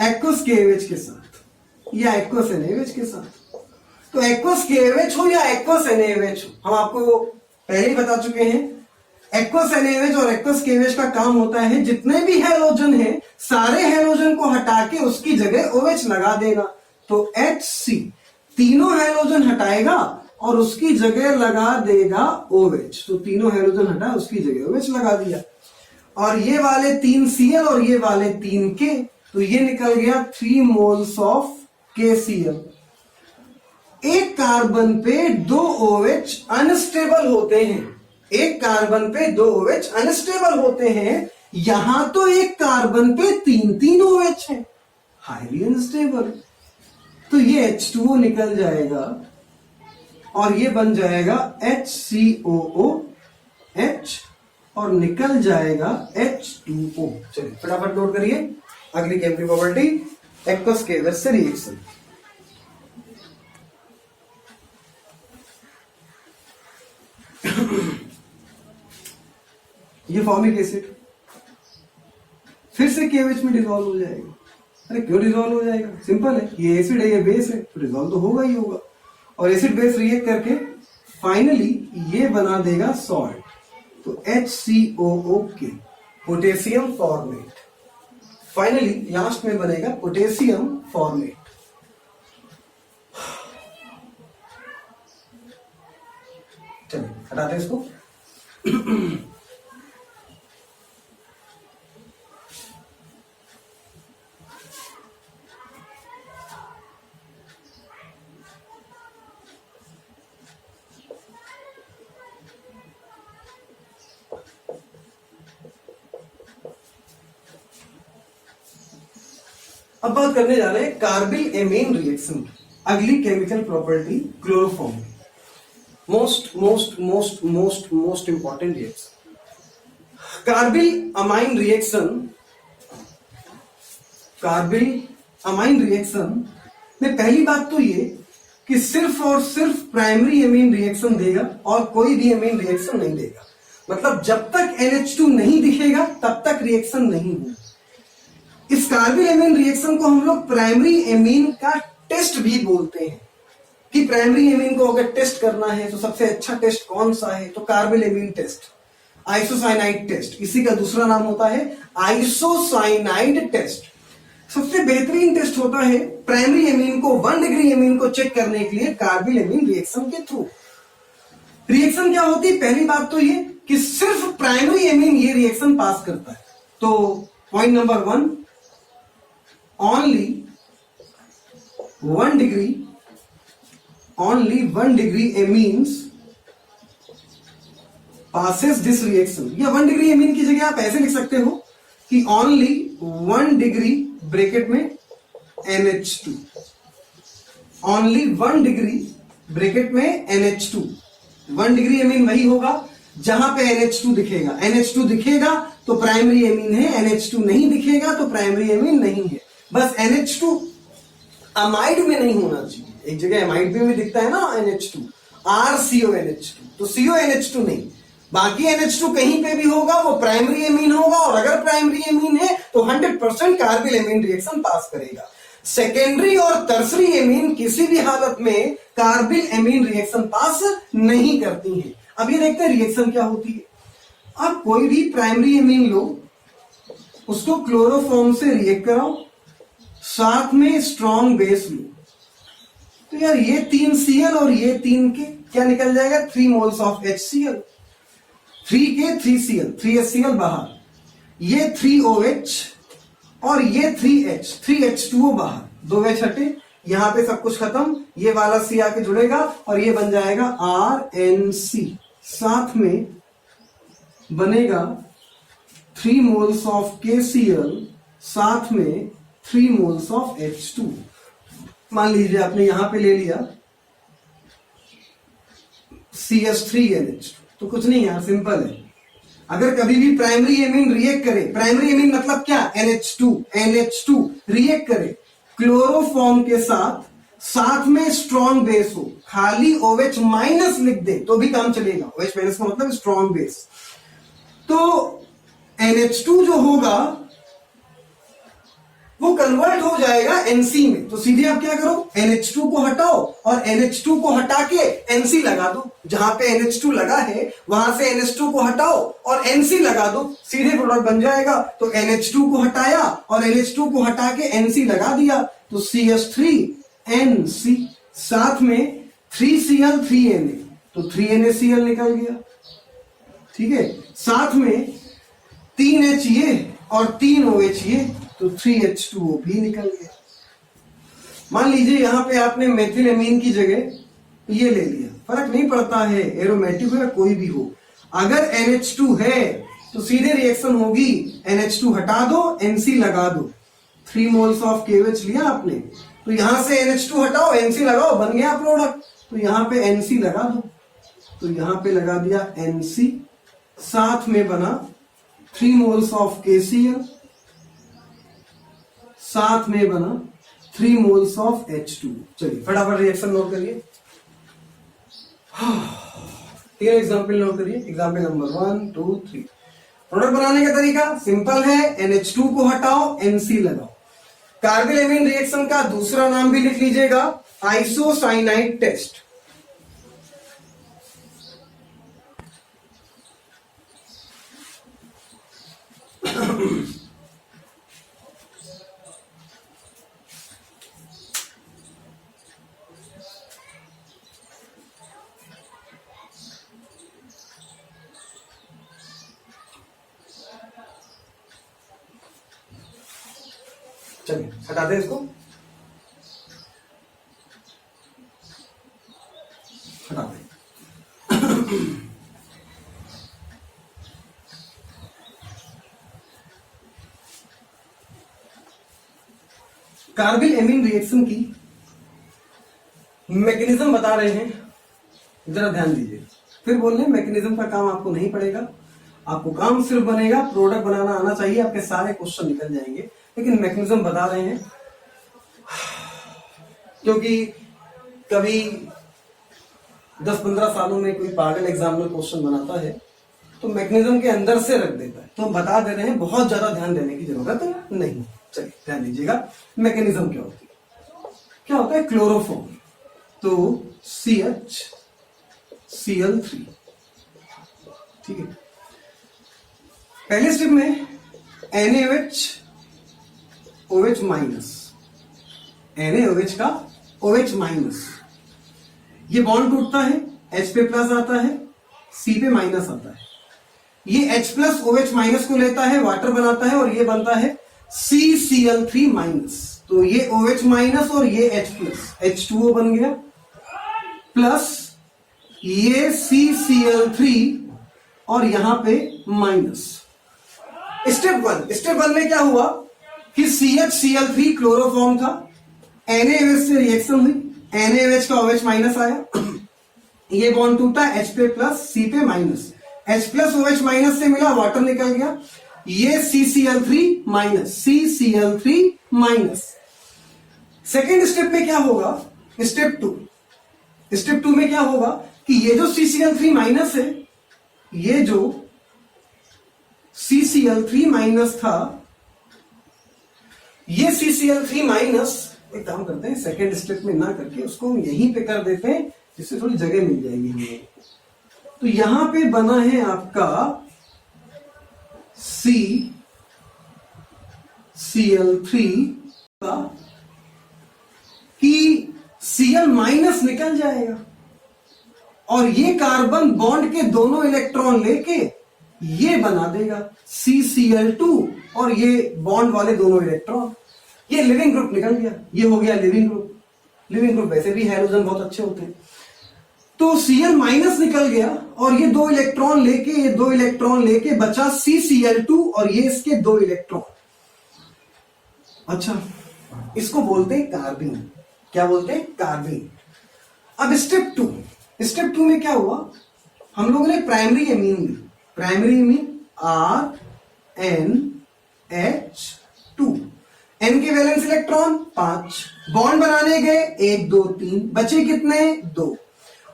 एक्वस KOH के साथ या एक्वस NaOH के साथ, तो एक्वस KOH हो या एक्वस NaOH हो, हम आपको पहले ही बता चुके हैं, एक्वस NaOH और एक्वस KOH का काम होता है जितने भी हैलोजन हैं सारे हैलोजन को हटा के उसकी जगह OH लगा देना। तो HC तीनों हैलोजन हटाएगा और उसकी जगह लगा देगा OH। तो तीनों हैलोजन हटा उसकी जगह OH लगा दिया, और ये वाले 3 Cl और ये वाले 3 K, तो ये निकल गया 3 मोल्स ऑफ KCl। एक कार्बन पे 2 OH अनस्टेबल होते हैं, एक कार्बन पे 2 OH अनस्टेबल होते हैं, यहां तो एक कार्बन पे 3 OH है, हाईली अनस्टेबल। तो ये H2O निकल जाएगा और ये बन जाएगा HCOOH और निकल जाएगा H2O। चलिए फटाफट नोट करिए अगली केमिकल प्रॉपर्टी, एक्वस KOH से रिएक्शन। ये फॉर्मिक एसिड, फिर से KOH में डिजोल्व हो जाएगा। अरे क्यों डिजोल्व हो जाएगा? सिंपल है, ये एसिड है ये बेस है, तो डिजोल्व तो होगा ही होगा। और एसिड बेस रिएक्ट करके फाइनली ये बना देगा सॉल्ट, तो HCOOK, potassium format. Finally last में बनेगा पोटेशियम फॉर्मेट। चलिए हटाते हैं इसको। अब बात करने जा रहे हैं कार्बिल एमीन रिएक्शन की अगली chemical property chloroform. Most important reaction carbyl amine reaction में पहली बात तो ये कि सिर्फ और सिर्फ प्राइमरी एमीन रिएक्शन देगा और कोई भी एमीन रिएक्शन नहीं देगा। मतलब जब तक NH2 नहीं दिखेगा तब तक रिएक्शन नहीं होगी। इस कार्बिल एमीन रिएक्शन को हम लोग प्राइमरी एमीन का टेस्ट भी बोलते हैं कि प्राइमरी एमीन को अगर टेस्ट करना है तो सबसे अच्छा टेस्ट कौन सा है, तो carbylamine test, isocyanide test. इसी का दूसरा नाम होता है आइसोसाइनाइड टेस्ट। सबसे बेहतरीन टेस्ट होता है प्राइमरी एमीन को 1 डिग्री एमीन को चेक करने के लिए कार्बिल एमीन रिएक्शन के थ्रू। रिएक्शन क्या होती है? पहली बात तो ये कि सिर्फ प्राइमरी एमीन ये रिएक्शन पास करता है। तो point number 1, only 1 degree amines passes this reaction। या 1 डिग्री एमीन की जगह आप ऐसे लिख सकते हो कि only 1 डिग्री ब्रैकेट में NH2, only 1 डिग्री ब्रैकेट में NH2। 1 डिग्री एमीन वही होगा जहां पे NH2 दिखेगा। NH2 दिखेगा तो प्राइमरी एमीन है, NH2 नहीं दिखेगा तो प्राइमरी एमीन नहीं है। बस NH2 अमाइड में नहीं होना चाहिए। एक जगह अमाइड में भी दिखता है ना NH2, RCONH2, तो CONH2 नहीं, बाकी NH2 कहीं पे भी होगा वो प्राइमरी एमीन होगा। और अगर प्राइमरी एमीन है तो 100% कार्बिल एमीन रिएक्शन पास करेगा। सेकेंडरी और टर्सरी एमीन किसी भी हालत में कार्बिल एमीन रिएक्शन पास नहीं करती हैं। अब ये देखते हैं रिएक्शन क्या होती है। आप कोई भी प्राइमरी एमीन लो, उसको क्लोरोफॉर्म से रिएक्ट कराओ, साथ में स्ट्रॉन्ग बेस लो, तो यार ये 3 Cl और ये 3 के क्या निकल जाएगा? 3 मोल्स ऑफ HCl। 3 के 3 Cl, 3 HCl बाहर, ये 3 OH और ये 3H, 3H2O बाहर, 2 H हटे, यहां पे सब कुछ खत्म, ये वाला C आके जुड़ेगा और ये बन जाएगा RNC। साथ में बनेगा 3 मोल्स ऑफ KCl, साथ में 3 मोल्स ऑफ H2। मान लीजिए आपने यहां पे ले लिया CH3NH2, तो कुछ नहीं यार, सिंपल है। अगर कभी भी प्राइमरी एमीन रिएक्ट करे, प्राइमरी एमीन मतलब क्या? NH2 रिएक्ट करे क्लोरोफॉर्म के साथ, साथ में स्ट्रॉन्ग बेस हो, खाली OH माइनस लिख दे तो भी काम चलेगा। OH माइनस का मतलब स्ट्रॉन्ग बेस। तो NH2 जो होगा वो कन्वर्ट हो जाएगा NC में। तो सीधे आप क्या करो, NH2 को हटाओ और NH2 को हटा के NC लगा दो। जहां पे NH2 लगा है वहां से NH2 को हटाओ और NC लगा दो, सीधे प्रोडक्ट बन जाएगा। तो NH2 को हटाया और NH2 को हटा के NC लगा दिया, तो CH3NC, साथ में 3Cl 3Na, तो 3NaCl निकल गया। ठीक है, साथ में 3H ये और 3OH ये, तो 3H2O भी निकल गया। मान लीजिए यहां पे आपने मेथिल एमीन की जगह ये ले लिया, फर्क नहीं पड़ता है एरोमेटिक हो या कोई भी हो। अगर NH2 है तो सीधे रिएक्शन होगी, NH2 हटा दो, NC लगा दो। 3 मोल्स ऑफ KOH लिया आपने, तो यहां से NH2 हटाओ, NC लगाओ, बन गया प्रोडक्ट। तो यहां पे NC लगा दो, तो यहां पे लगा दिया NC, साथ में बना 3 मोल्स ऑफ KCl, साथ में बना 3 मोल्स ऑफ H2। चलिए फटाफट रिएक्शन नोट करिए। 3 एग्जाम्पल नोट करिए। Example number 1, 2, 3। प्रोडक्ट बनाने का तरीका सिंपल है, NH2 को हटाओ, NC लगाओ। कार्बिल एमीन रिएक्शन का दूसरा नाम भी लिख लीजिएगा, आइसोसाइनाइड टेस्ट। चलिए हटा दें इसको, हटा दें। कार्बिल एमीन रिएक्शन की मैकेनिज्म बता रहे हैं, जरा ध्यान दीजिए। फिर बोल रहे मैकेनिज्म का काम आपको नहीं पड़ेगा, आपको काम सिर्फ बनेगा प्रोडक्ट बनाना आना चाहिए, आपके सारे क्वेश्चन निकल जाएंगे। लेकिन मैकेनिज्म बता रहे हैं क्योंकि कभी 10-15 सालों में कोई पागल एग्जाम में क्वेश्चन बनाता है तो मैकेनिज्म के अंदर से रख देता है, तो हम बता दे रहे हैं, बहुत ज्यादा ध्यान देने की जरूरत नहीं। चलिए ध्यान दीजिएगा, मैकेनिज्म क्या होती है, क्या होता है क्लोरोफॉर्म, तो CH Cl3, ठीक है। पहले स्टेप में NaOH OH माइनस, NaOH का OH माइनस, ये बॉन्ड टूटता है, H पे प्लस आता है, C पे माइनस आता है, ये H प्लस OH माइनस को लेता है, वाटर बनाता है और ये बनता है CCl3 माइनस। तो ये OH माइनस और ये H प्लस H2O बन गया, प्लस ये CCl3 और यहां पे माइनस। स्टेप वन में क्या हुआ कि CHCl3 क्लोरोफॉर्म था, NaOH से रिएक्शन हुई, NaOH का OH माइनस आया, ये बॉन्ड टूटा, H पे प्लस C पे minus, H plus OH minus से मिला, वाटर निकल गया, ये CCl3 minus, CCl3 minus. Second step में क्या होगा, स्टेप टू में क्या होगा कि ये जो CCl3 माइनस है, ये जो CCl3 माइनस था, ये CCl3 माइनस, एक काम करते हैं सेकेंड स्टेप में ना करके उसको हम यहीं पे कर देते हैं, जिससे थोड़ी जगह मिल जाएगी हमें। तो यहां पे बना है आपका CCl3 का कि Cl माइनस निकल जाएगा और ये कार्बन बॉन्ड के दोनों इलेक्ट्रॉन लेके ये बना देगा CCl2 और ये बॉन्ड वाले दोनों इलेक्ट्रॉन, ये लिविंग ग्रुप निकल गया, ये हो गया लिविंग ग्रुप। लिविंग ग्रुप वैसे भी हाइड्रोजन बहुत अच्छे होते हैं, तो Cl माइनस निकल गया और ये दो इलेक्ट्रॉन लेके बचा CCl2 और ये इसके दो इलेक्ट्रॉन। अच्छा, इसको बोलते हैं कार्बिन। क्या बोलते हैं? कार्बिन। अब स्टेप टू में क्या हुआ, हम लोगों ने प्राइमरी एमीन ली, RNH2, N के वैलेंस इलेक्ट्रॉन 5, बॉन्ड बनाने गए 1 2 3, बचे कितने? 2।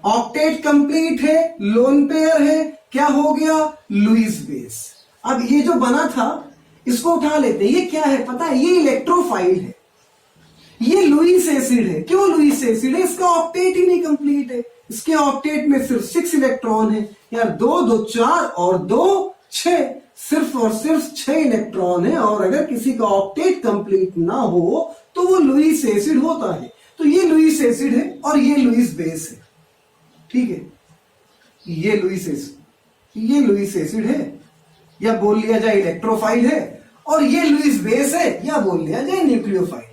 ऑक्टेट कंप्लीट है, लोन पेयर है, क्या हो गया? Lewis base. अब ये जो बना था इसको उठा लेते हैं, ये क्या है पता है? ये इलेक्ट्रोफाइल है, ये लुईस एसिड है। क्यों लुईस एसिड है? इसका ऑक्टेट ही नहीं कंप्लीट है, इसके ऑक्टेट में सिर्फ 6 इलेक्ट्रॉन है यार, 2 2 4 और 2 6, सिर्फ और सिर्फ 6 इलेक्ट्रॉन है। और अगर किसी का ऑक्टेट कंप्लीट ना हो तो वो लुईस एसिड होता है। तो ये लुईस एसिड है और ये लुईस बेस है, ठीक है। ये लुईस एसिड है, या बोल लिया जाए इलेक्ट्रोफाइल है, और ये लुईस बेस है, या बोल लिया जाए न्यूक्लियोफाइल है।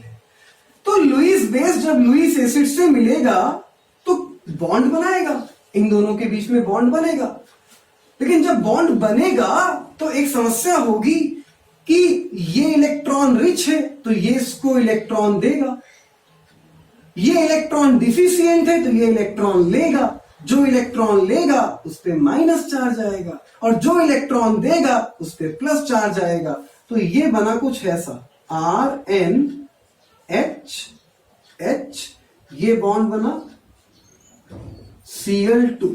तो लुईस बेस जब लुईस एसिड से मिलेगा तो बॉन्ड बनाएगा, इन दोनों के बीच में बॉन्ड बनेगा। लेकिन जब बॉन्ड बनेगा तो एक समस्या होगी कि ये इलेक्ट्रॉन रिच है तो ये इसको इलेक्ट्रॉन देगा, ये इलेक्ट्रॉन डिफिशिएंट है तो ये इलेक्ट्रॉन लेगा। जो इलेक्ट्रॉन लेगा उस पे माइनस चार्ज आएगा और जो इलेक्ट्रॉन देगा उस पे प्लस चार्ज आएगा। तो ये बना कुछ ऐसा, RNH, ये बॉन्ड बना Cl2,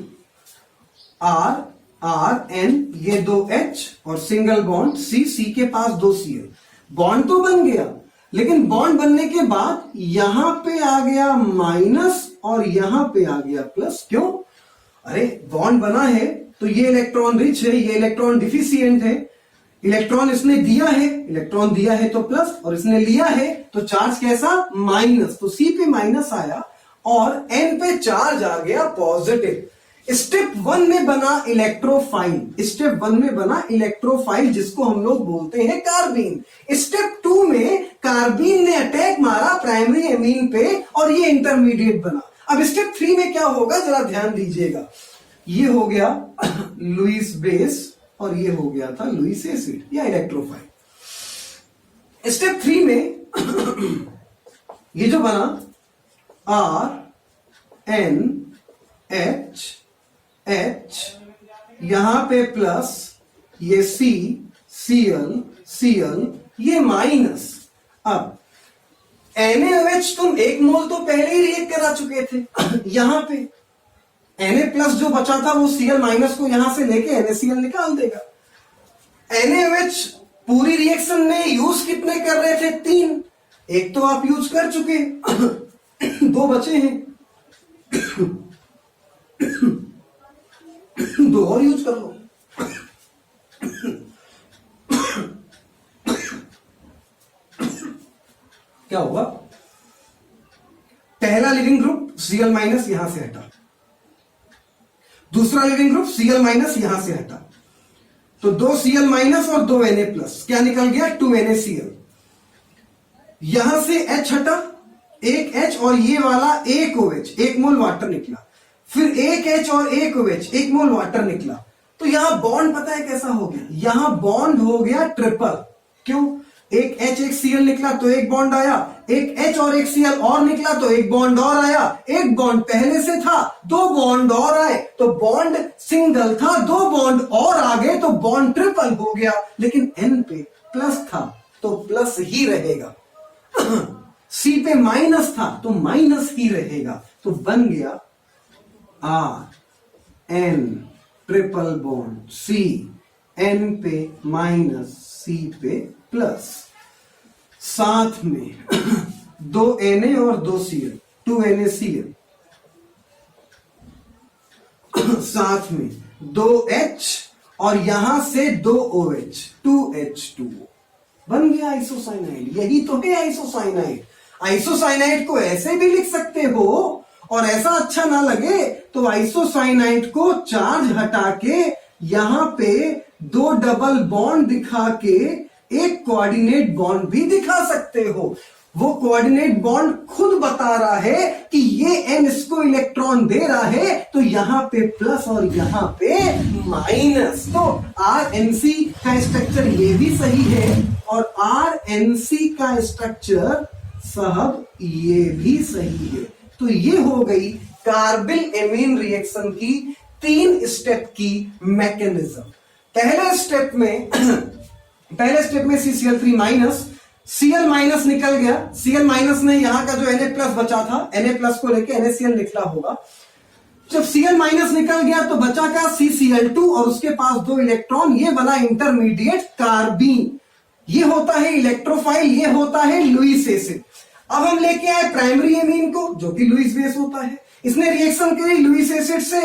RN, ये 2H और सिंगल बॉन्ड C के पास 2Cl। बॉन्ड तो बन गया, लेकिन बॉन्ड बनने के बाद यहां पे आ गया माइनस और यहां पे आ गया प्लस। क्यों? अरे बॉन्ड बना है तो ये इलेक्ट्रॉन रिच है, ये इलेक्ट्रॉन डिफिशियंट है। इलेक्ट्रॉन इसने दिया है, इलेक्ट्रॉन दिया है तो प्लस, और इसने लिया है तो चार्ज कैसा? माइनस। तो C पे माइनस आया और N पे चार्ज आ गया पॉजिटिव। स्टेप 1 में बना इलेक्ट्रोफाइल, स्टेप 1 में बना इलेक्ट्रोफाइल जिसको हम लोग बोलते हैं कार्बीन। स्टेप 2 में कार्बीन ने अटैक मारा प्राइमरी एमीन पे और ये इंटरमीडिएट बना। अब स्टेप 3 में क्या होगा जरा ध्यान दीजिएगा। ये हो गया लुईस बेस और ये हो गया था लुईस एसिड या इलेक्ट्रोफाइल। स्टेप 3 में ये जो बना RNH, यहां पे प्लस, ये Cl, ये माइनस। अब NaOH तुम 1 मोल तो पहले ही रिएक्ट करा चुके थे। यहां पे Na प्लस जो बचा था वो Cl माइनस को यहां से लेके NaCl निकाल देगा। NaOH पूरी रिएक्शन में यूज कितने कर रहे थे? 3। एक तो आप यूज कर चुके, 2 बचे हैं, 2 और यूज कर लो। क्या हुआ? पहला लिविंग ग्रुप Cl माइनस यहां से हटा, दूसरा लिविंग ग्रुप Cl माइनस यहां से हटा, तो 2 Cl माइनस और 2 Na प्लस, क्या निकल गया? 2 NaCl। यहां से H हटा, 1 H और ये वाला 1 OH, 1 मोल वाटर निकला। फिर 1 H और 1 OH, 1 मोल वाटर निकला। तो यहां बॉन्ड पता है कैसा हो गया? यहां बॉन्ड हो गया ट्रिपल। क्यों? 1 H 1 Cl निकला तो 1 बॉन्ड आया, 1 H और 1 Cl और निकला तो 1 बॉन्ड और आया, 1 बॉन्ड पहले से था, 2 बॉन्ड और आए, तो बॉन्ड सिंगल था, 2 बॉन्ड और आ गए तो बॉन्ड ट्रिपल हो गया। लेकिन N पे प्लस था तो प्लस ही रहेगा, C पे माइनस था तो माइनस ही रहेगा। तो बन गया RN triple bond C, N पे माइनस, C पे प्लस, साथ में 2 Na और 2 Cl, 2 NaCl, साथ में 2 H और यहां से 2 OH, 2H2O बन गया आइसोसाइनाइड। यही तो है आइसोसाइनाइड। आइसोसाइनाइड को ऐसे भी लिख सकते हो, और ऐसा अच्छा ना लगे तो आइसोसाइनाइड को चार्ज हटा के यहां पे 2 डबल बॉन्ड दिखा के एक कोऑर्डिनेट बॉन्ड भी दिखा सकते हो। वो कोऑर्डिनेट बॉन्ड खुद बता रहा है कि ये N इसको इलेक्ट्रॉन दे रहा है, तो यहां पे प्लस और यहां पे माइनस। तो RNC का स्ट्रक्चर ये भी सही है और RNC का स्ट्रक्चर साहब ये भी सही है। तो ये हो गई कार्बिल एमीन रिएक्शन की 3 स्टेप की मैकेनिज्म। पहले स्टेप में CCl3 माइनस, Cl माइनस निकल गया, Cl माइनस ने यहां का जो Na प्लस बचा था, Na प्लस को लेके NaCl निकला होगा। जब Cl माइनस निकल गया तो बचा क्या? CCl2 और उसके पास 2 इलेक्ट्रॉन, ये बना इंटरमीडिएट कार्बीन। ये होता है इलेक्ट्रोफाइल, ये होता है लुईस एसिड। अब हम लेके आए प्राइमरी एमीन को जो कि लुईस बेस होता है। इसने रिएक्शन करी लुईस एसिड से,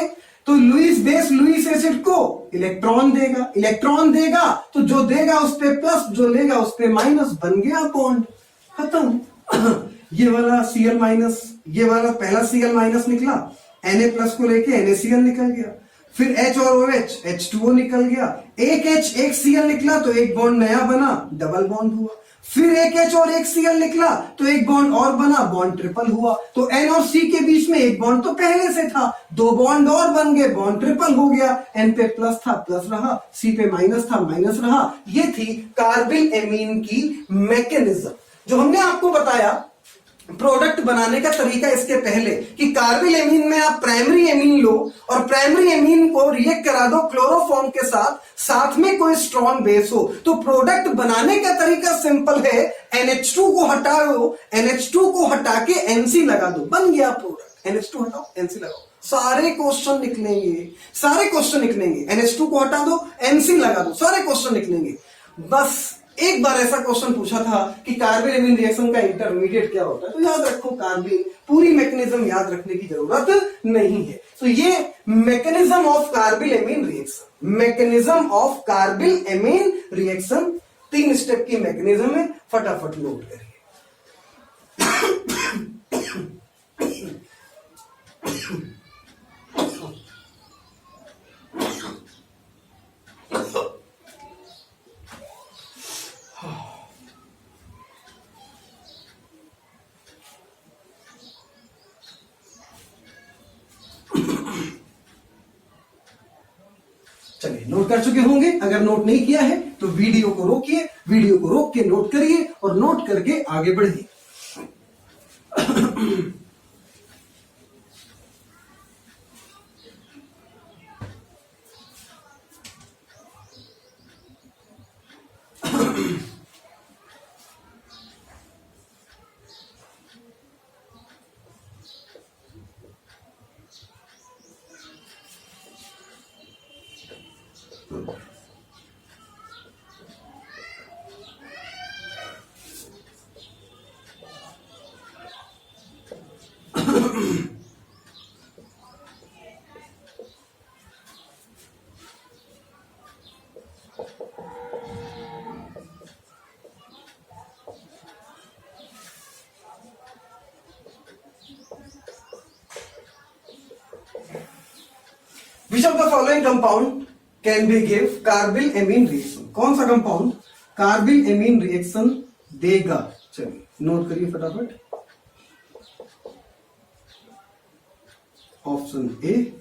तो लुईस बेस लुईस एसिड को इलेक्ट्रॉन देगा, इलेक्ट्रॉन देगा तो जो देगा उस पे प्लस, जो लेगा उस पे माइनस, बन गया बॉन्ड, खत्म। ये वाला Cl माइनस, ये वाला पहला Cl माइनस निकला, Na प्लस को लेके NaCl निकल गया, फिर H और OH, H2O निकल गया, 1 H 1 Cl निकला तो 1 बॉन्ड नया बना, डबल बॉन्ड हुआ, फिर 1 H और 1 Cl निकला तो 1 बॉन्ड और बना, बॉन्ड ट्रिपल हुआ। तो N और C के बीच में 1 बॉन्ड तो पहले से था, 2 बॉन्ड और बन गए, बॉन्ड ट्रिपल हो गया। N पे प्लस था, प्लस रहा, C पे माइनस था, माइनस रहा। ये थी कार्बिल एमीन की मैकेनिज्म जो हमने आपको बताया। प्रोडक्ट बनाने का तरीका इसके पहले कि कार्बिल एमीन में आप प्राइमरी एमीन लो और प्राइमरी एमीन को रिएक्ट करा दो क्लोरोफॉर्म के साथ, साथ में कोई स्ट्रॉन्ग बेस हो, तो प्रोडक्ट बनाने का तरीका सिंपल है। NH2 को हटाओ, NH2 को हटा के NC लगा दो, बन गया प्रोडक्ट। NH2 हटाओ, NC लगाओ, सारे क्वेश्चन निकलेंगे, सारे क्वेश्चन निकलेंगे। NH2 को हटा दो, NC लगा दो, सारे क्वेश्चन निकलेंगे। बस एक बार ऐसा क्वेश्चन पूछा था कि कार्बिल एमीन रिएक्शन का इंटरमीडिएट क्या होता है, तो याद रखो कार्बिल, पूरी मैकेनिज्म याद रखने की जरूरत नहीं है। तो ये mechanism of carbyl amine reaction, mechanism of carbyl amine reaction 3 step की मैकेनिज्म है, फटाफट नोट करिए। चलिए, नोट कर चुके होंगे। अगर नोट नहीं किया है तो वीडियो को रोकिए, वीडियो को रोक के नोट करिए और नोट करके आगे बढ़िए। Which of the following compound can be give carbyl amine reaction? कौन सा कंपाउंड कार्बिल एमीन रिएक्शन देगा? चलिए नोट करिए फटाफट। Option A,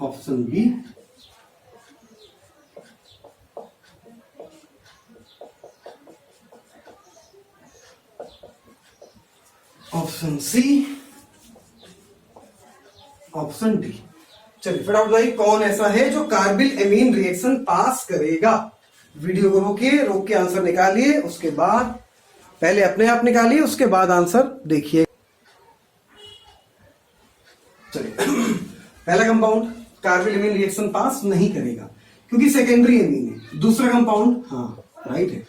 option B, option C, option D. चलिए फटाफट भाई, कौन ऐसा है जो कार्बिल एमीन रिएक्शन पास करेगा? वीडियो को रोकिए, रोक के आंसर निकालिए, उसके बाद पहले अपने आप निकालिए, उसके बाद आंसर देखिए। चलिए पहला कंपाउंड कार्बिल एमीन रिएक्शन पास नहीं करेगा क्योंकि सेकेंडरी एमीन है। दूसरा कंपाउंड, हाँ राइट है,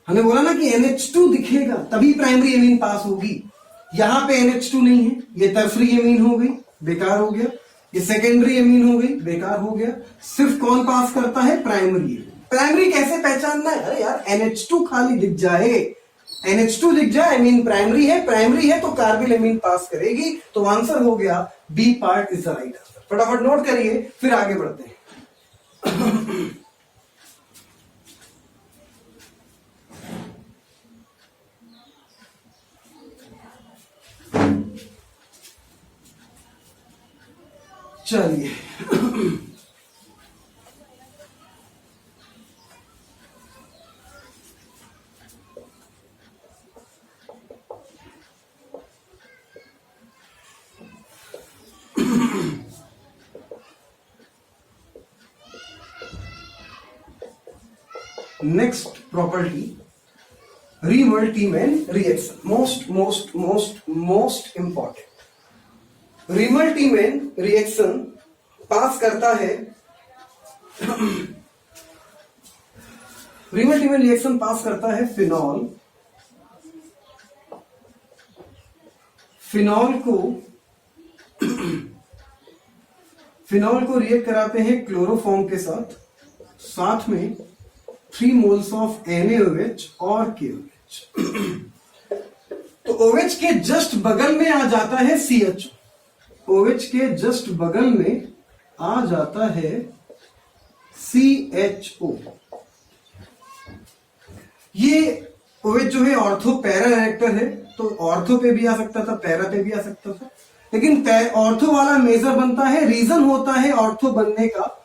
हमने बोला ना कि NH2 दिखेगा तभी प्राइमरी एमीन पास होगी। यहां पे NH2 नहीं है, ये टर्सरी एमीन हो गई, बेकार हो गया। ये सेकेंडरी एमीन हो गई, बेकार हो गया। सिर्फ कौन पास करता है? प्राइमरी। प्राइमरी कैसे पहचानना है? अरे यार NH2 खाली दिख जाए, NH2 दिख जाए, एमीन प्राइमरी है, प्राइमरी है तो कार्बिल एमीन पास करेगी। तो आंसर हो गया B part is the right answer. फटाफट नोट करिए, फिर आगे बढ़ते हैं। चलिए next property, Reimer Tiemann reaction, most important. Reimer Tiemann reaction pass करता है, रीमल्टीमेन रिएक्शन पास करता है फिनॉल, फिनॉल को रिएक्ट कराते हैं क्लोरोफॉर्म के साथ, साथ में 3 मोल्स ऑफ NaOH और KOH। तो OH के जस्ट बगल में आ जाता है CHO, OH के जस्ट बगल में आ जाता है CHO। ये OH जो है ऑर्थो पैरा रिएक्टर है, तो ऑर्थो पे भी आ सकता था, पैरा पे भी आ सकता था, लेकिन ऑर्थो वाला मेजर बनता है। रीजन होता है ऑर्थो बनने का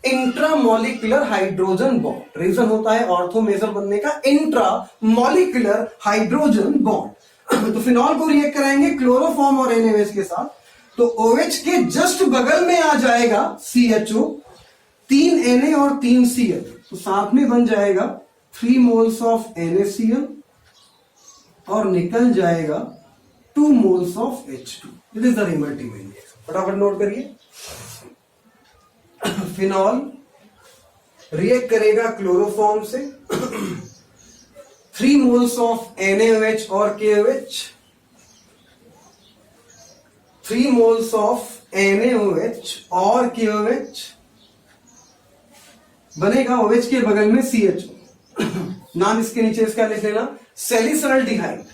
इंट्रामोलिकुलर हाइड्रोजन बॉन्ड। रीजन होता है ऑर्थो मेजर बनने का इंट्रामोलिकुलर हाइड्रोजन बॉन्ड। तो फिनॉल को रिएक्ट कराएंगे क्लोरोफॉर्म और NaOH के साथ, तो OH के जस्ट बगल में आ जाएगा CHO, 3 Na और 3 CH। तो साथ में बन जाएगा 3 मोल्स ऑफ NaCl और निकल जाएगा 2 moles of H2। It is the Reimer Tiemann reaction. फटाफट नोट करिए। फिनॉल रिएक्ट करेगा क्लोरोफॉर्म से 3 मोल्स ऑफ NaOH और KOH, 3 मोल्स ऑफ NaOH और KOH, बनेगा OH के बगल में CHO। नाम इसके नीचे इसका लिख लेना सैलिसल्डिहाइड।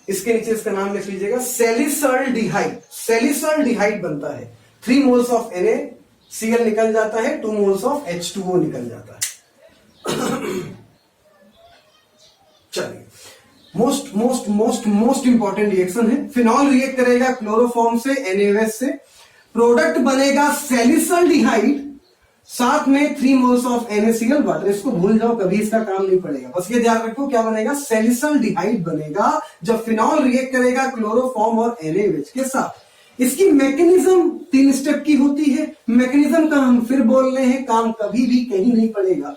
इसके नीचे इसका नाम लिख लीजिएगा सैलिसल्डिहाइड। सैलिसल्डिहाइड बनता है। 3 मोल्स ऑफ NaCl निकल जाता है, 2 मोल्स ऑफ H2O निकल जाता है। चलिए, मोस्ट इंपॉर्टेंट रिएक्शन है। फिनॉल रिएक्ट करेगा क्लोरोफॉर्म से NaOH से, प्रोडक्ट बनेगा सैलिसल्डिहाइड, साथ में 3 मोल्स ऑफ NaCl वाटर। इसको भूल जाओ, कभी इसका काम नहीं पड़ेगा, बस ये ध्यान रखो क्या बनेगा, सैलिसल्डिहाइड बनेगा जब फिनॉल रिएक्ट करेगा क्लोरोफॉर्म और NaOH के साथ। इसकी मैकेनिज्म 3 स्टेप की होती है। मैकेनिज्म का हम फिर बोल रहे हैं, काम कभी भी कहीं नहीं पड़ेगा।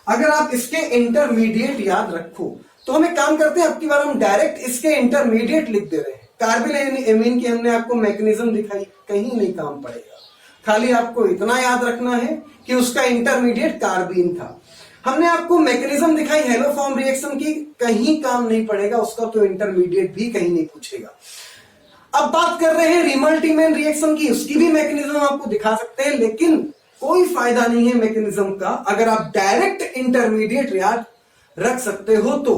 अगर आप इसके इंटरमीडिएट याद रखो तो हम एक काम करते हैं, अब की बार हम डायरेक्ट इसके इंटरमीडिएट लिख दे रहे हैं। कार्बिल एमीन की हमने आपको मैकेनिज्म दिखाई, कहीं नहीं काम पड़ेगा। खाली आपको इतना याद रखना है कि उसका इंटरमीडिएट कार्बीन था। हमने आपको मैकेनिज्म दिखाई हेलोफॉर्म रिएक्शन की, कहीं काम नहीं पड़ेगा, उसका तो इंटरमीडिएट भी कहीं नहीं पूछेगा। अब बात कर रहे हैं रिमल्टीमेन रिएक्शन की, उसकी भी मैकेनिज्म आपको दिखा सकते हैं, लेकिन कोई फायदा नहीं है मैकेनिज्म का अगर आप डायरेक्ट इंटरमीडिएट याद रख सकते हो तो।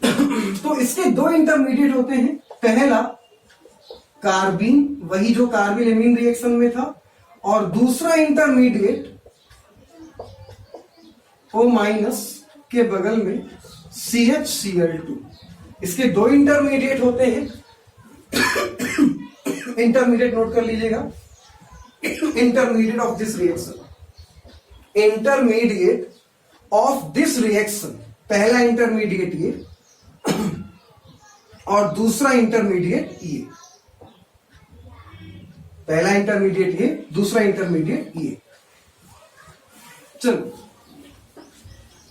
तो इसके 2 इंटरमीडिएट होते हैं। पहला कार्बीन, वही जो कार्बिल एमीन रिएक्शन में था, और दूसरा इंटरमीडिएट O- के बगल में CHCl2। इसके 2 इंटरमीडिएट होते हैं। इंटरमीडिएट नोट कर लीजिएगा। Intermediate of this reaction, intermediate of this reaction, पहला इंटरमीडिएट ये और दूसरा इंटरमीडिएट ये। पहला इंटरमीडिएट ये, दूसरा इंटरमीडिएट ये। चलो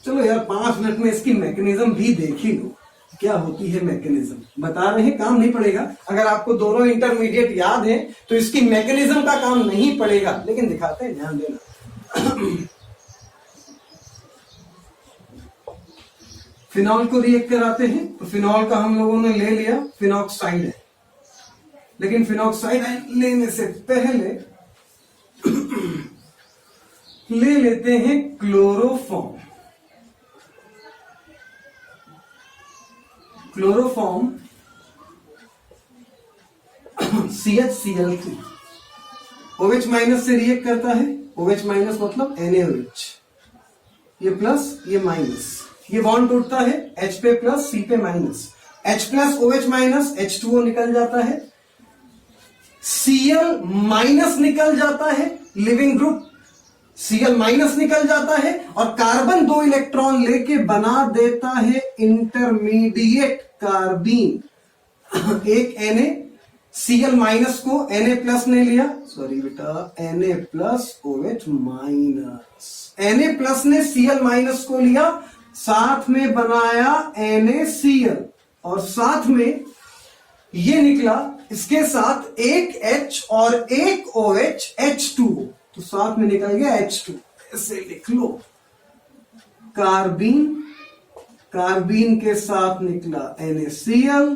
चलो यार, 5 मिनट में इसकी मैकेनिज्म भी देख ही लो क्या होती है मैकेनिज्म। बता रहे हैं काम नहीं पड़ेगा। अगर आपको दोनों इंटरमीडिएट याद है तो इसकी मैकेनिज्म का काम नहीं पड़ेगा, लेकिन दिखाते हैं, ध्यान देना। फिनॉल को रिएक्ट कराते हैं तो फिनॉल का हम लोगों ने ले लिया फिनॉक्साइड है, लेकिन फिनॉक्साइड लेने से पहले ले लेते हैं chloroform. Chloroform CHCl3 OH minus से रिएक्ट करता है। OH माइनस मतलब NaOH, ये प्लस ये माइनस, ये बॉन्ड टूटता है H पे प्लस C पे minus, H plus OH minus H2O निकल जाता है, Cl माइनस निकल जाता है, लिविंग ग्रुप Cl माइनस निकल जाता है और कार्बन 2 इलेक्ट्रॉन लेके बना देता है इंटरमीडिएट कार्बीन। एक Na, Cl माइनस को Na प्लस ने लिया, सॉरी बेटा, Na plus OH minus, Na plus ने Cl माइनस को लिया, साथ में बनाया NaCl और साथ में ये निकला, इसके साथ एक H और एक OH H2O, तो साथ में निकल गया H2। ऐसे लिख लो, कार्बीन, कार्बीन के साथ निकला NaCl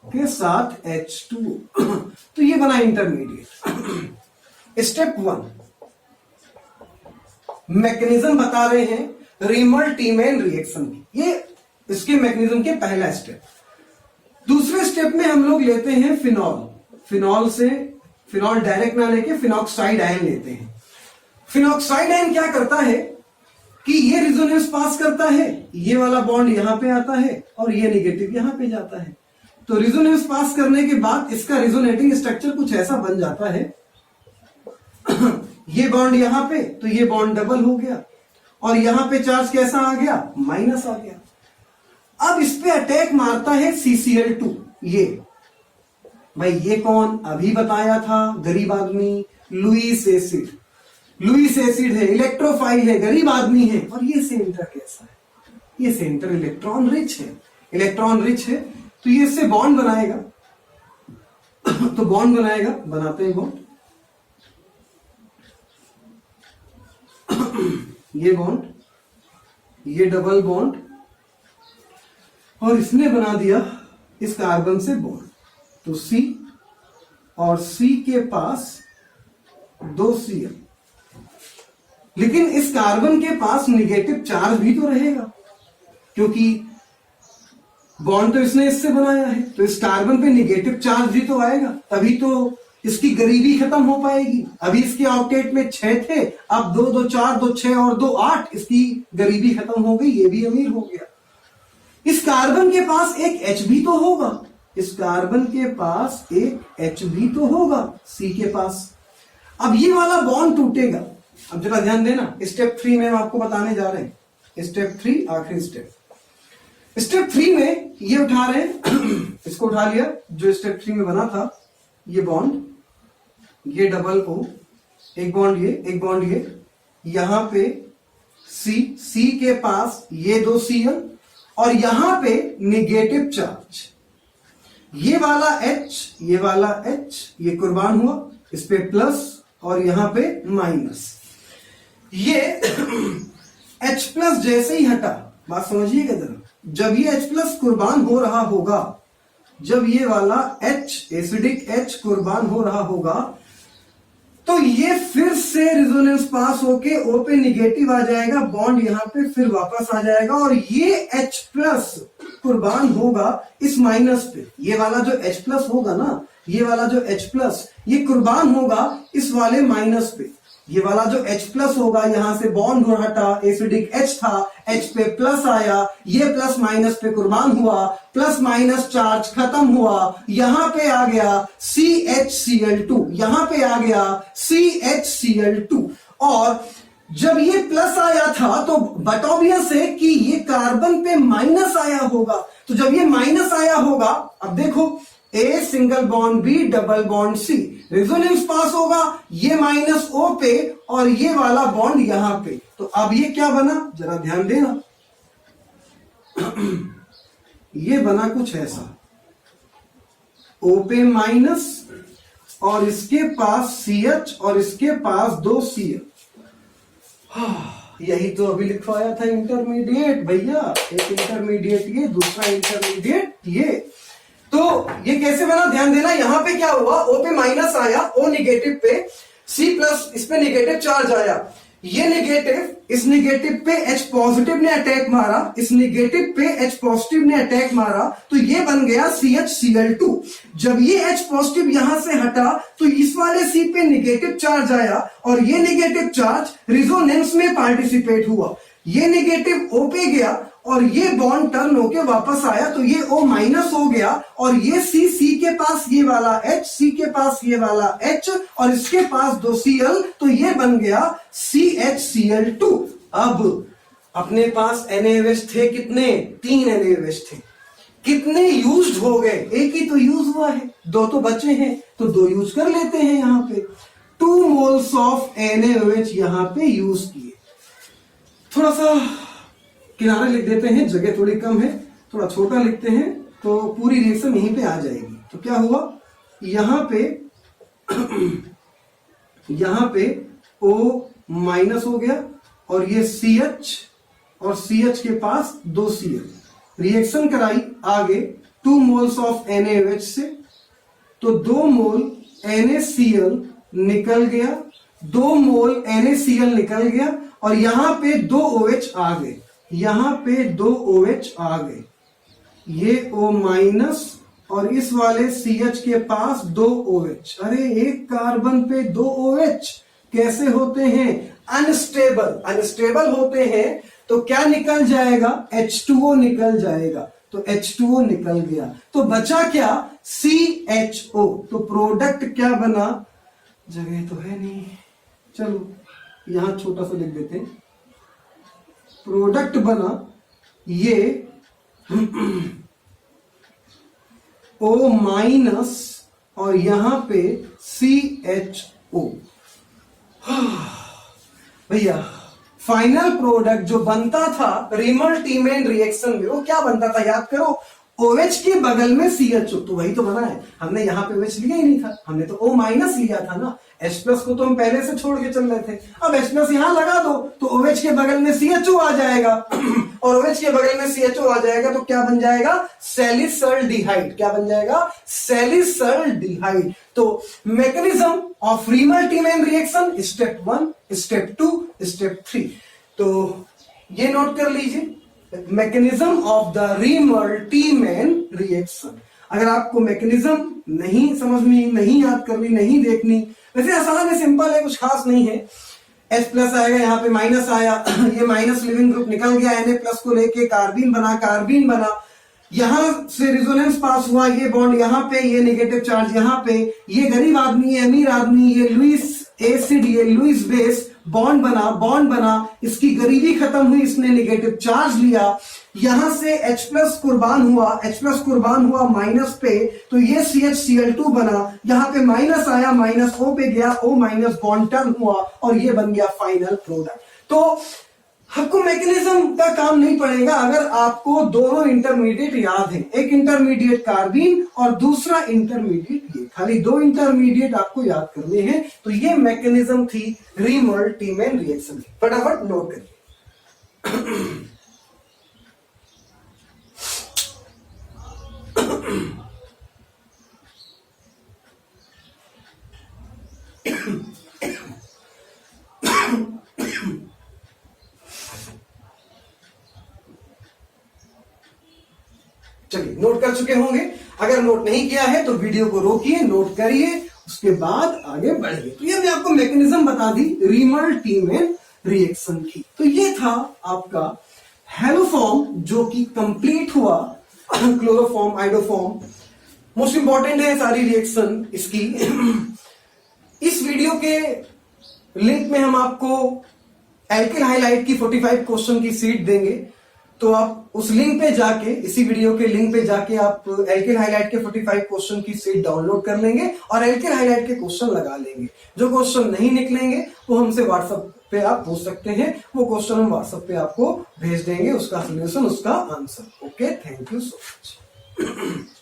के साथ H2O। तो ये बना इंटरमीडिएट। स्टेप 1 मैकेनिज्म बता रहे हैं रिमल्टीमेन रिएक्शन की, ये इसके मैकेनिज्म के पहला स्टेप। दूसरे स्टेप में हम लोग लेते हैं फिनॉल। फिनॉल से, फिनॉल डायरेक्ट ना लेके फिनॉक्साइड आयन लेते हैं। फिनॉक्साइड आयन क्या करता है कि ये रिजोनेंस पास करता है, ये वाला बॉन्ड यहां पे आता है और ये नेगेटिव यहां पे जाता है। तो रिजोनेंस पास करने के बाद इसका रिजोनेटिंग स्ट्रक्चर कुछ ऐसा बन जाता है ये बॉन्ड यहां पे, तो ये बॉन्ड डबल हो गया और यहां पे चार्ज कैसा आ गया, माइनस आ गया। अब इस पे अटैक मारता है CCl2। ये भाई ये कौन, अभी बताया था गरीब आदमी, लुईस एसिड। लुईस एसिड है, इलेक्ट्रोफाइल है, गरीब आदमी है, और ये सेंटर कैसा है? ये सेंटर इलेक्ट्रॉन रिच है, इलेक्ट्रॉन रिच है, तो ये इससे बॉन्ड बनाएगा। तो बॉन्ड बनाएगा, बनाते हैं बॉन्ड, ये बॉन्ड, ये डबल बॉन्ड, और इसने बना दिया इस कार्बन से बॉन्ड, तो C और C के पास 2 Cl, लेकिन इस कार्बन के पास निगेटिव चार्ज भी तो रहेगा, क्योंकि बॉन्ड तो इसने इससे बनाया है, तो इस कार्बन पे निगेटिव चार्ज भी तो आएगा, तभी तो इसकी गरीबी खत्म हो पाएगी। अभी इसके ऑक्टेट में 6 थे, अब 2 2 4 2 6 और 2 8, इसकी गरीबी खत्म हो गई, ये भी अमीर हो गया। इस कार्बन के पास एक H भी तो होगा, इस कार्बन के पास एक H भी तो होगा C के पास। अब ये वाला बॉन्ड टूटेगा। अब जरा ध्यान देना, स्टेप 3 में हम आपको बताने जा रहे हैं। स्टेप 3 आखिरी स्टेप। स्टेप 3 में ये उठा रहे हैं, इसको उठा लिया जो स्टेप 3 में बना था, ये बॉन्ड, ये डबल O, एक बॉन्ड ये, एक बॉन्ड ये, यहां पे C के पास ये 2 Cl, और यहां पे निगेटिव चार्ज, ये वाला H, ये वाला H, ये कुर्बान हुआ, इस पे प्लस और यहां पे माइनस। ये H प्लस जैसे ही हटा, बात समझिएगा जरा, जब ये H प्लस कुर्बान हो रहा होगा, जब ये वाला H, एसिडिक H कुर्बान हो रहा होगा, तो ये फिर से रिजोनेंस पास होके O पे निगेटिव आ जाएगा, बॉन्ड यहां पे फिर वापस आ जाएगा, और ये H प्लस कुर्बान होगा इस माइनस पे। ये वाला जो H प्लस होगा ना, ये वाला जो H प्लस, ये कुर्बान होगा इस वाले माइनस पे। ये वाला जो H प्लस होगा, यहां से बॉन्ड हटा, एसिडिक H था, H पे प्लस आया, ये प्लस माइनस पे कुर्बान हुआ, प्लस माइनस चार्ज खत्म हुआ, यहां पे आ गया CHCl2, यहां पे आ गया CHCl2। और जब ये प्लस आया था तो बट ऑब्वियस है कि ये कार्बन पे माइनस आया होगा, तो जब ये माइनस आया होगा, अब देखो A single bond B double bond C, resonance pass होगा, ये माइनस O पे और ये वाला बॉन्ड यहां पे, तो अब ये क्या बना, जरा ध्यान देना। ये बना कुछ ऐसा, O पे माइनस और इसके पास CH और इसके पास 2 Cl। यही तो अभी लिखवाया था इंटरमीडिएट भैया, एक इंटरमीडिएट ये, दूसरा इंटरमीडिएट ये। तो ये कैसे बना, ध्यान देना, यहां पे क्या हुआ, O पे माइनस आया, O निगेटिव पे, C प्लस, इस पे निगेटिव चार्ज आया, ये नेगेटिव, इस नेगेटिव पे H पॉजिटिव ने अटैक मारा, इस नेगेटिव पे H पॉजिटिव ने अटैक मारा, तो ये बन गया CHCl2। जब ये H पॉजिटिव यहां से हटा तो इस वाले C पे नेगेटिव चार्ज आया, और ये नेगेटिव चार्ज रिजोनेंस में पार्टिसिपेट हुआ, ये नेगेटिव O पे गया और ये बॉन्ड टर्न होके वापस आया, तो ये O माइनस हो गया, और ये C के पास ये वाला H, C के पास ये वाला H, और इसके पास 2 Cl, तो ये बन गया CHCl2। अब अपने पास NaOH थे कितने, 3 NaOH थे, कितने यूज्ड हो गए, एक ही तो यूज हुआ है, 2 तो बचे हैं, तो 2 यूज कर लेते हैं। यहां पे 2 मोल्स ऑफ NaOH यहां पे यूज किए। थोड़ा सा किनारे लिख देते हैं, जगह थोड़ी कम है, थोड़ा छोटा लिखते हैं तो पूरी रिएक्शन यहीं पे आ जाएगी। तो क्या हुआ, यहां पे O माइनस हो गया, और ये CH और CH के पास 2 Cl, रिएक्शन कराई आगे 2 मोल्स ऑफ NaOH से, तो 2 मोल NaCl निकल गया, 2 मोल NaCl निकल गया, और यहां पे 2 OH आ गए, यहां पे 2 OH आ गए, ये O माइनस और इस वाले CH के पास 2 OH। अरे एक कार्बन पे 2 OH कैसे होते हैं, अनस्टेबल, अनस्टेबल होते हैं, तो क्या निकल जाएगा, H2O निकल जाएगा, तो H2O निकल गया, तो बचा क्या, CHO। तो प्रोडक्ट क्या बना, जगह तो है नहीं, चलो यहां छोटा सा लिख देते हैं, प्रोडक्ट बना ये O माइनस और यहां पे CHO। भैया फाइनल प्रोडक्ट जो बनता था रीमर टीमेन रिएक्शन में, वो क्या बनता था याद करो, OH के बगल में CHO, तो वही तो बना है। हमने यहाँ पे OH लिया ही नहीं था, हमने तो O माइनस लिया था ना, H प्लस को तो हम पहले से छोड़ के चल रहे थे। अब H प्लस यहाँ लगा दो तो OH के बगल में CHO आ जाएगा और OH के बगल में CHO आ जाएगा तो क्या बन जाएगा, सैलिसल्डिहाइड। क्या बन जाएगा, सैलिसल्डिहाइड। तो mechanism of reamer Tiemann reaction, step 1, step 2, step 3। तो ये नोट कर लीजिए, mechanism of the reamer Tiemann reaction. अगर आपको मैकेनिज्म नहीं समझनी, नहीं याद करनी, नहीं देखनी, वैसे आसान है, सिंपल है, कुछ खास नहीं है। H प्लस आएगा, यहाँ पे माइनस आया, ये माइनस लिविंग ग्रुप निकल गया, Na प्लस को लेके कार्बिन बना, यहां से रिजोनेंस पास हुआ, ये बॉन्ड यहाँ पे, ये नेगेटिव चार्ज यहाँ पे, ये गरीब आदमी है, अमीर आदमी, ये लुइस एसिड, ये लुइस बेस, बॉन्ड बना, इसकी गरीबी खत्म हुई, इसने नेगेटिव चार्ज लिया, यहां से H प्लस कुर्बान हुआ माइनस पे, तो ये CHCl2 बना, यहां पे माइनस आया, माइनस O पे गया, O माइनस बॉन्ड टर्न हुआ और ये बन गया फाइनल प्रोडक्ट। तो आपको मैकेनिज्म का काम नहीं पड़ेगा अगर आपको दोनों इंटरमीडिएट याद है, एक इंटरमीडिएट कार्बिन और दूसरा इंटरमीडिएट ये, खाली 2 इंटरमीडिएट आपको याद करने हैं। तो ये मैकेनिज्म थी रीमर टीमेन रिएक्शन की, फटाफट नोट करिए। चलिए नोट कर चुके होंगे, अगर नोट नहीं किया है तो वीडियो को रोकिए, नोट करिए, उसके बाद आगे बढ़िए। तो ये मैंने आपको मैकेनिज्म बता दी रीमर टीमेन रिएक्शन की। तो ये था आपका हेलोफॉर्म जो कि कंप्लीट हुआ, क्लोरोफॉर्म, आइडोफॉर्म, मोस्ट इंपॉर्टेंट है सारी रिएक्शन इसकी। इस वीडियो के लिंक में हम आपको एल्किल हाइलाइट की 45 क्वेश्चन की सीट देंगे, तो आप उस लिंक पे जाके, इसी वीडियो के लिंक पे जाके आप एल्किल हाइलाइट के 45 क्वेश्चन की सीट डाउनलोड कर लेंगे और एल्किल हाइलाइट के क्वेश्चन लगा लेंगे। जो क्वेश्चन नहीं निकलेंगे वो हमसे व्हाट्सएप पे आप पूछ सकते हैं, वो क्वेश्चन हम व्हाट्सएप पे आपको भेज देंगे, उसका सोल्यूशन, उसका answer. Okay, thank you so much.